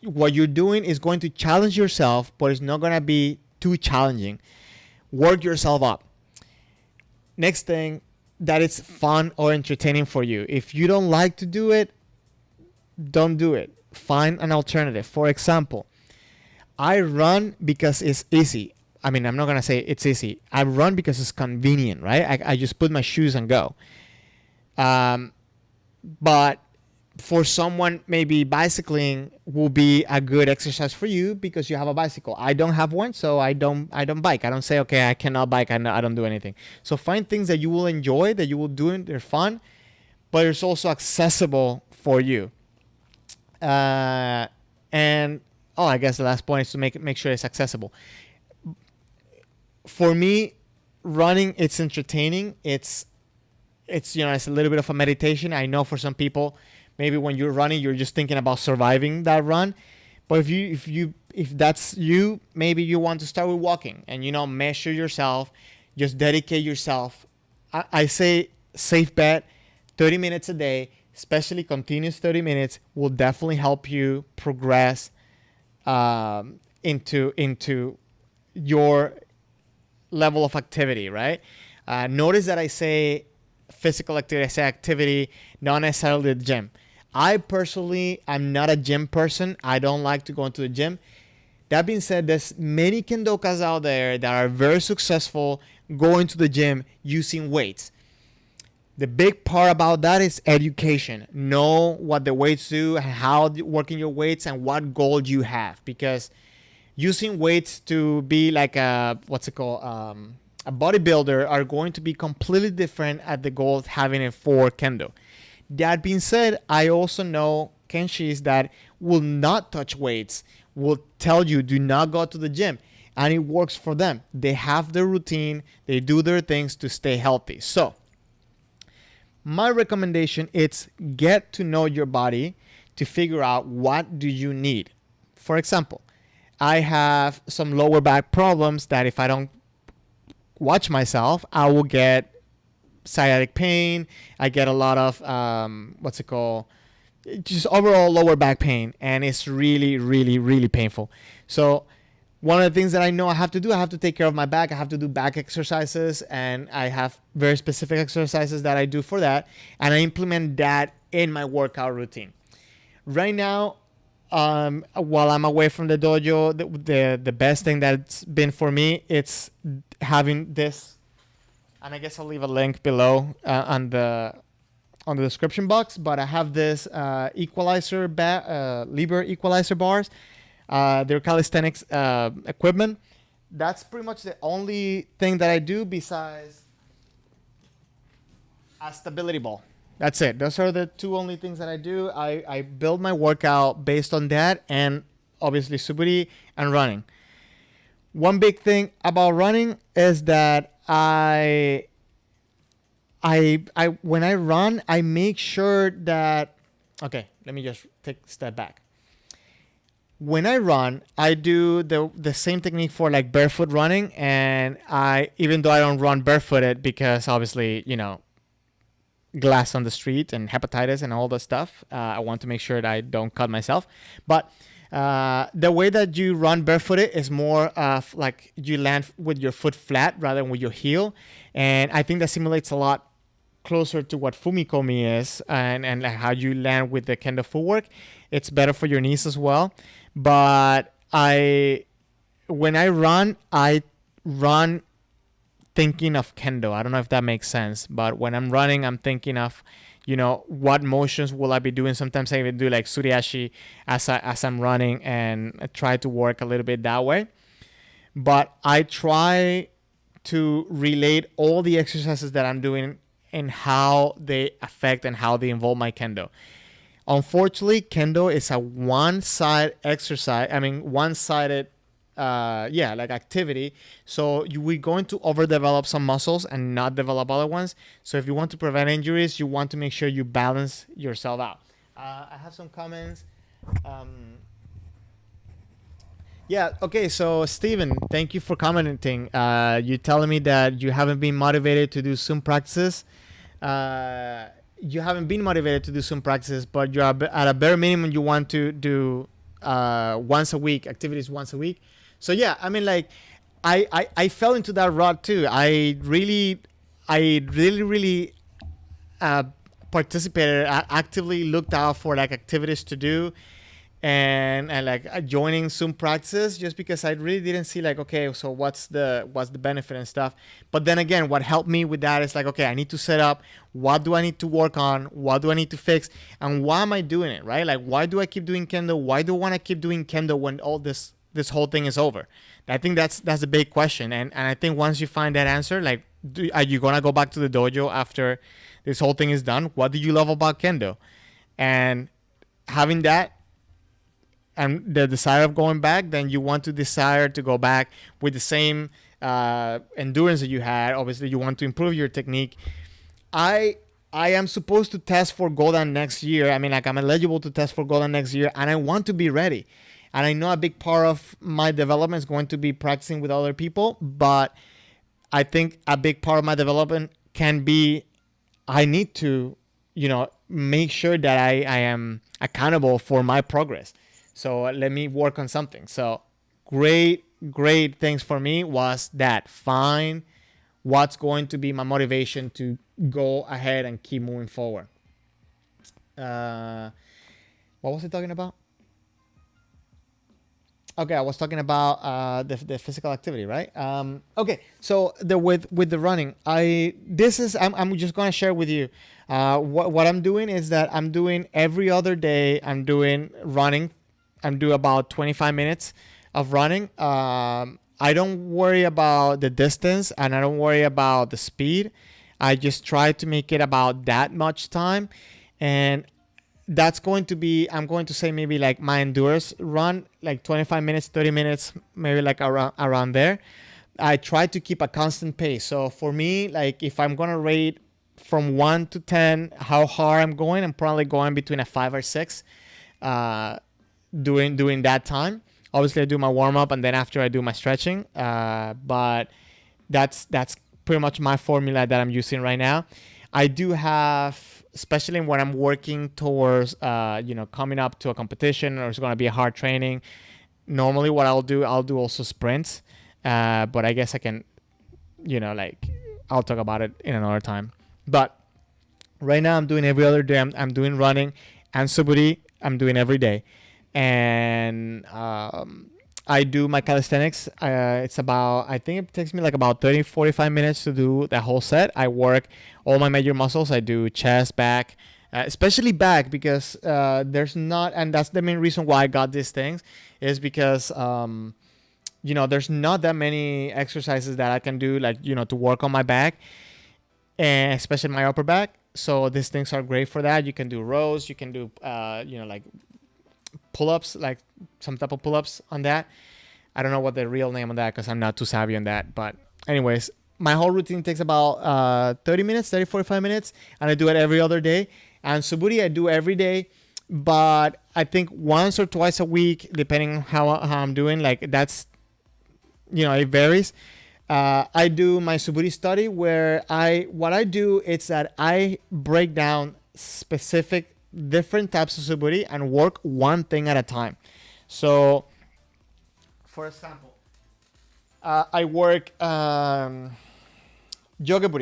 what you're doing is going to challenge yourself, but it's not going to be too challenging. Work yourself up. Next thing, that it's fun or entertaining for you. If you don't like to do it, don't do it. Find an alternative. For example, I run because it's easy. I mean, I'm not going to say it's easy. I run because it's convenient, right? I just put my shoes and go. But for someone, maybe bicycling will be a good exercise for you because you have a bicycle. I don't have one, so I don't bike. I don't say, okay, I cannot bike. I don't do anything. So find things that you will enjoy, that you will do, and they're fun, but it's also accessible for you. And I guess the last point is to make sure it's accessible. For me, running, it's entertaining. It's it's a little bit of a meditation. I know for some people, maybe when you're running, you're just thinking about surviving that run. But if that's you, maybe you want to start with walking and measure yourself, just dedicate yourself. I say safe bet, 30 minutes a day, especially continuous 30 minutes, will definitely help you progress into your level of activity, right? Notice that I say physical activity, I say activity, not necessarily the gym. I personally, I'm not a gym person. I don't like to go into the gym. That being said, there's many kendokas out there that are very successful going to the gym using weights. The big part about that is education. Know what the weights do, how working your weights, and what goal you have. Because using weights to be like a bodybuilder are going to be completely different at the goal of having it for kendo. That being said, I also know kenshis that will not touch weights, will tell you do not go to the gym, and it works for them. They have their routine, they do their things to stay healthy. So my recommendation is get to know your body to figure out what do you need. For example, I have some lower back problems that if I don't watch myself, I will get sciatic pain. I get a lot of just overall lower back pain, and it's really, really, really painful. So one of the things that I know I have to do, I have to take care of my back. I have to do back exercises, and I have very specific exercises that I do for that, and I implement that in my workout routine. Right now, while I'm away from the dojo, the best thing that's been for me, it's having this, and I guess I'll leave a link below on the description box. But I have this Liber equalizer bars. They're calisthenics equipment. That's pretty much the only thing that I do besides a stability ball. That's it. Those are the two only things that I do. I build my workout based on that, and obviously suburi and running. One big thing about running is that I when I run, I make sure that, okay, let me just take a step back. When I run, I do the same technique for like barefoot running, and even though I don't run barefooted because obviously, glass on the street and hepatitis and all that stuff, I want to make sure that I don't cut myself. But the way that you run barefooted is more of like you land with your foot flat rather than with your heel, and I think that simulates a lot closer to what fumikomi is, and how you land with the kendo footwork. It's better for your knees as well. But when I run thinking of kendo. I don't know if that makes sense, but when I'm running, I'm thinking of, what motions will I be doing. Sometimes I even do like suriashi as I'm running, and I try to work a little bit that way. But I try to relate all the exercises that I'm doing and how they affect and how they involve my kendo. Unfortunately, kendo is a one-sided exercise. I mean, one-sided, like activity. So we're going to overdevelop some muscles and not develop other ones. So if you want to prevent injuries, you want to make sure you balance yourself out. I have some comments. Okay. So Steven, thank you for commenting. You're telling me that you haven't been motivated to do Zoom practices. You haven't been motivated to do some practices, but you're at a bare minimum you want to do once a week, activities once a week. So yeah, I mean, like I fell into that rut too. I I really uh, participated, actively looked out for like activities to do, and like joining Zoom practices, just because I really didn't see like, okay, so what's the benefit and stuff. But then again, what helped me with that is like, okay, I need to set up, what do I need to work on, what do I need to fix, and why am I doing it, right? Like, why do I keep doing kendo? Why do I want to keep doing kendo when all this whole thing is over? I think that's a big question, and I think once you find that answer, like, are you gonna go back to the dojo after this whole thing is done? What do you love about kendo? And having that and the desire of going back, then you want to desire to go back with the same endurance that you had. Obviously, you want to improve your technique. I am supposed to test for Godan next year. I mean, like, I'm eligible to test for Godan next year, and I want to be ready. And I know a big part of my development is going to be practicing with other people, but I think a big part of my development can be, I need to, make sure that I am accountable for my progress. So let me work on something. So great things for me was that. Find what's going to be my motivation to go ahead and keep moving forward. What was I talking about? Okay, I was talking about the physical activity, right? Okay, so with the running, I'm just gonna share with you what I'm doing is that I'm doing every other day. I'm doing running. I'm doing about 25 minutes of running. I don't worry about the distance and I don't worry about the speed. I just try to make it about that much time, and that's going to be, I'm going to say, maybe like my endurance run, like 25 minutes, 30 minutes, maybe like around there. I try to keep a constant pace. So for me, like, if I'm going to rate from 1 to 10 how hard I'm going, I'm probably going between a 5 or 6 during that time. Obviously, I do my warm-up and then after I do my stretching, but that's pretty much my formula that I'm using right now. I do have, especially when I'm working towards, coming up to a competition or it's going to be a hard training. Normally, what I'll do also sprints, but I guess I can, I'll talk about it in another time. But right now, I'm doing every other day. I'm doing running and suburi. I'm doing every day, and I do my calisthenics. It's about, I think it takes me like about 30, 45 minutes to do that whole set. I work all my major muscles. I do chest, back, especially back, because there's not, and that's the main reason why I got these things, is because, there's not that many exercises that I can do, like, to work on my back, and especially my upper back. So these things are great for that. You can do rows, you can do, like pull-ups, like some type of pull-ups on that. I don't know what the real name on that because I'm not too savvy on that. But anyways, my whole routine takes about 45 minutes, and I do it every other day. And suburi I do every day, but I think once or twice a week, depending on how I'm doing. Like, that's, it varies. I do my suburi study where what I do is that I break down specific different types of suburi and work one thing at a time. So, for example, I work yoga-buri,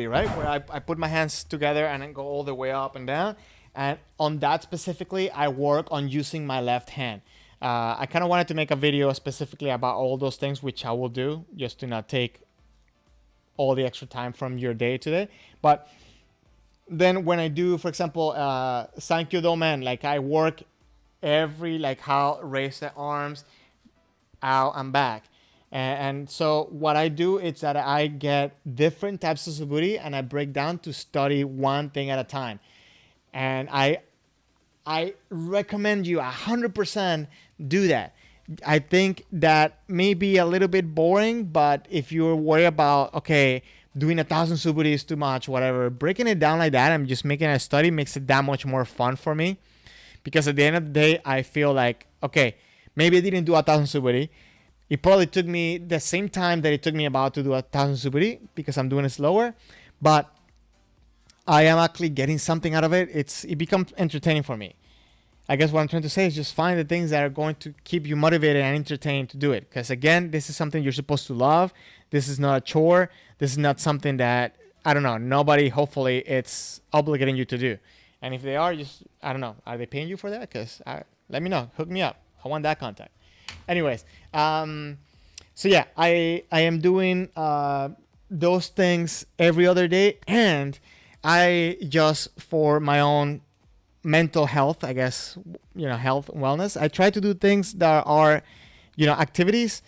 right? Where I put my hands together and then go all the way up and down. And on that specifically, I work on using my left hand. I kind of wanted to make a video specifically about all those things, which I will do, just to not take all the extra time from your day today. But then when I do, for example, Sankyo Domen, like, I work every, like, how raise the arms out and back. And so what I do is that I get different types of suburi and I break down to study one thing at a time. And I recommend you 100% do that. I think that may be a little bit boring, but if you're worried about, okay, doing 1,000 suburi is too much, whatever, breaking it down like that and just making a study makes it that much more fun for me. Because at the end of the day, I feel like, okay, maybe I didn't do 1,000 suburi. It probably took me the same time that it took me about to do 1,000 suburi because I'm doing it slower, but I am actually getting something out of it. It becomes entertaining for me. I guess what I'm trying to say is just find the things that are going to keep you motivated and entertained to do it. Because again, this is something you're supposed to love. This is not a chore. This is not something that I don't know, nobody, hopefully, it's obligating you to do. And if they are, just, I don't know, are they paying you for that? Because let me know, hook me up. I want that contact. Anyways, so yeah, I am doing those things every other day, and I just for my own mental health, I guess, health and wellness, I try to do things that are, activities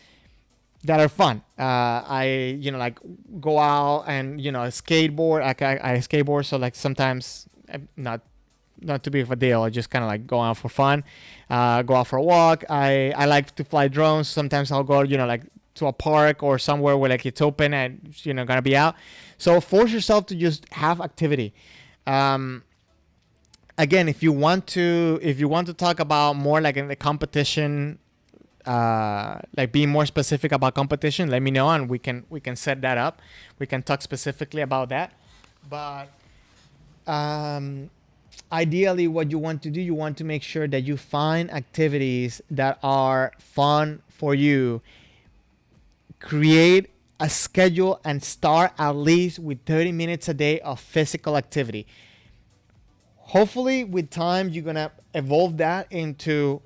that are fun. I like go out and skateboard. I skateboard, so like sometimes not too big of a deal. I just kind of like go out for fun, go out for a walk. I like to fly drones. Sometimes I'll go like to a park or somewhere where like it's open and gonna be out. So force yourself to just have activity. Again, if you want to talk about more like in the competition, like being more specific about competition, let me know and we can set that up. We can talk specifically about that. But ideally, what you want to do, you want to make sure that you find activities that are fun for you. Create a schedule and start at least with 30 minutes a day of physical activity. Hopefully, with time, you're going to evolve that into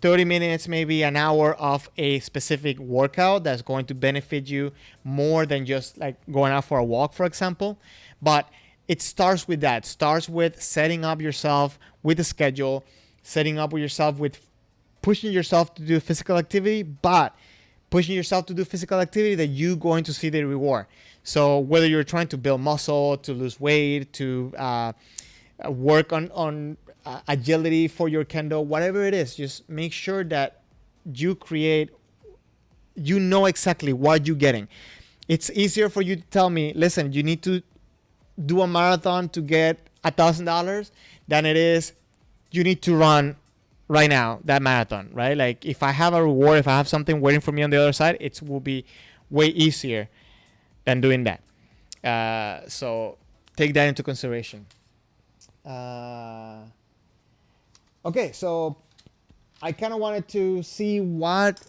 30 minutes, maybe an hour of a specific workout that's going to benefit you more than just like going out for a walk, for example. But it starts with that. It starts with setting up yourself with a schedule, setting up with yourself with pushing yourself to do physical activity, but pushing yourself to do physical activity that you're going to see the reward. So whether you're trying to build muscle, to lose weight, to work on agility for your kendo, whatever it is, just make sure that you know exactly what you're getting. It's easier for you to tell me, listen, you need to do a marathon to get $1,000 than it is you need to run right now that marathon, right? Like if I have a reward, if I have something waiting for me on the other side, it will be way easier than doing that. So take that into consideration. Okay, so I kind of wanted to see what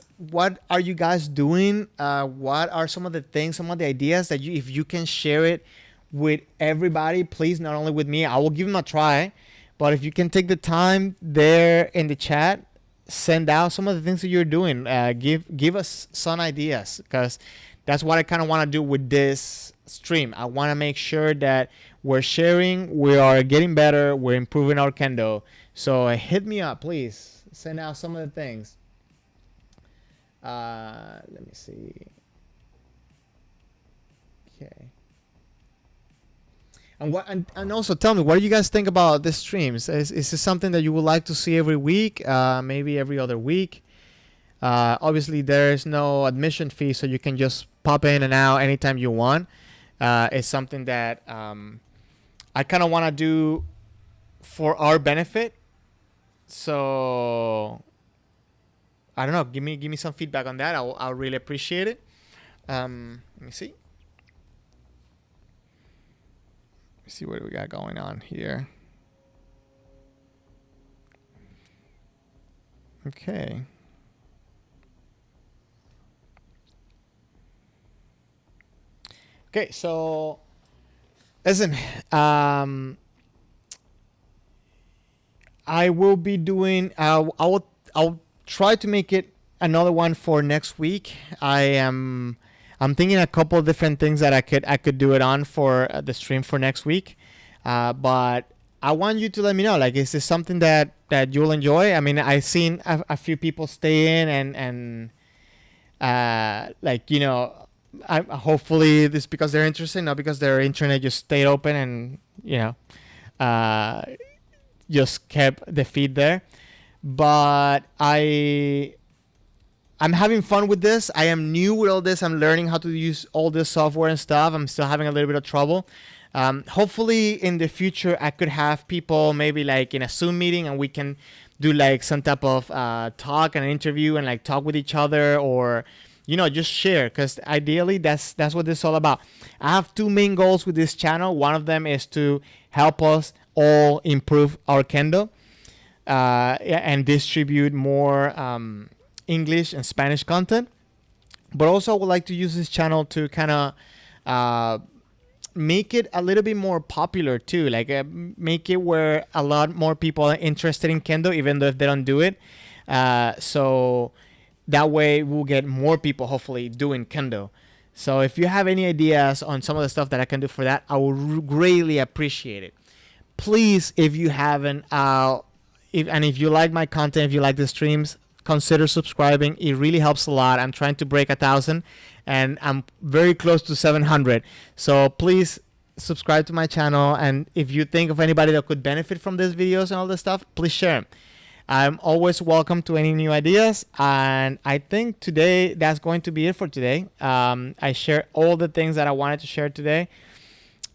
are you guys doing? What are some of the things, some of the ideas that if you can share it with everybody, please, not only with me, I will give them a try. But if you can take the time there in the chat, send out some of the things that you're doing. Give us some ideas, because that's what I kind of want to do with this stream. I want to make sure that we're sharing, we are getting better, we're improving our kendo. So hit me up, please. Send out some of the things. Let me see. Okay. And also tell me, what do you guys think about this streams? Is this something that you would like to see every week? Maybe every other week? Obviously, there is no admission fee, so you can just pop in and out anytime you want. It's something that I kind of want to do for our benefit. So I don't know. Give me some feedback on that. I'll really appreciate it. Let me see. See what we got going on here. Okay. Okay, so listen, I will be doing. I'll try to make it another one for next week. I'm thinking a couple of different things that I could do it on for the stream for next week. But I want you to let me know, like, is this something that you'll enjoy? I mean, I've seen a few people stay in and like, hopefully this is because they're interested, not because their internet just stayed open and, just kept the feed there. But I'm having fun with this. I am new with all this. I'm learning how to use all this software and stuff. I'm still having a little bit of trouble. Hopefully in the future, I could have people maybe like in a Zoom meeting and we can do like some type of talk and interview and like talk with each other, or, just share. Because ideally, that's what this is all about. I have two main goals with this channel. One of them is to help us all improve our kendo and distribute more English and Spanish content. But also I would like to use this channel to kind of make it a little bit more popular too. Like make it where a lot more people are interested in kendo, even though if they don't do it. So that way we'll get more people hopefully doing kendo. So if you have any ideas on some of the stuff that I can do for that, I will greatly appreciate it. Please, if you haven't, if you like my content, if you like the streams, consider subscribing. It really helps a lot. I'm trying to break 1,000, and I'm very close to 700. So please subscribe to my channel. And if you think of anybody that could benefit from these videos and all this stuff, please share them. I'm always welcome to any new ideas. And I think today that's going to be it for today. I shared all the things that I wanted to share today.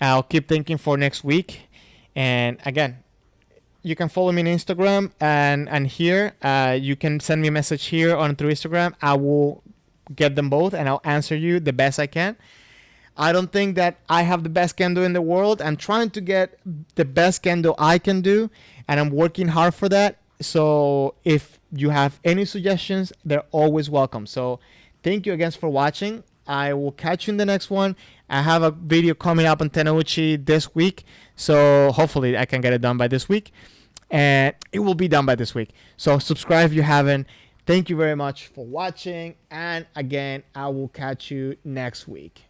I'll keep thinking for next week. And again, you can follow me on Instagram and here. You can send me a message here on through Instagram. I will get them both and I'll answer you the best I can. I don't think that I have the best kendo in the world. I'm trying to get the best kendo I can do, and I'm working hard for that. So if you have any suggestions, they're always welcome. So thank you again for watching. I will catch you in the next one. I have a video coming up on Tenouchi this week, so hopefully I can get it done by this week, and it will be done by this week. So subscribe if you haven't. Thank you very much for watching, and again, I will catch you next week.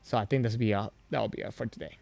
So I think that will be all for today.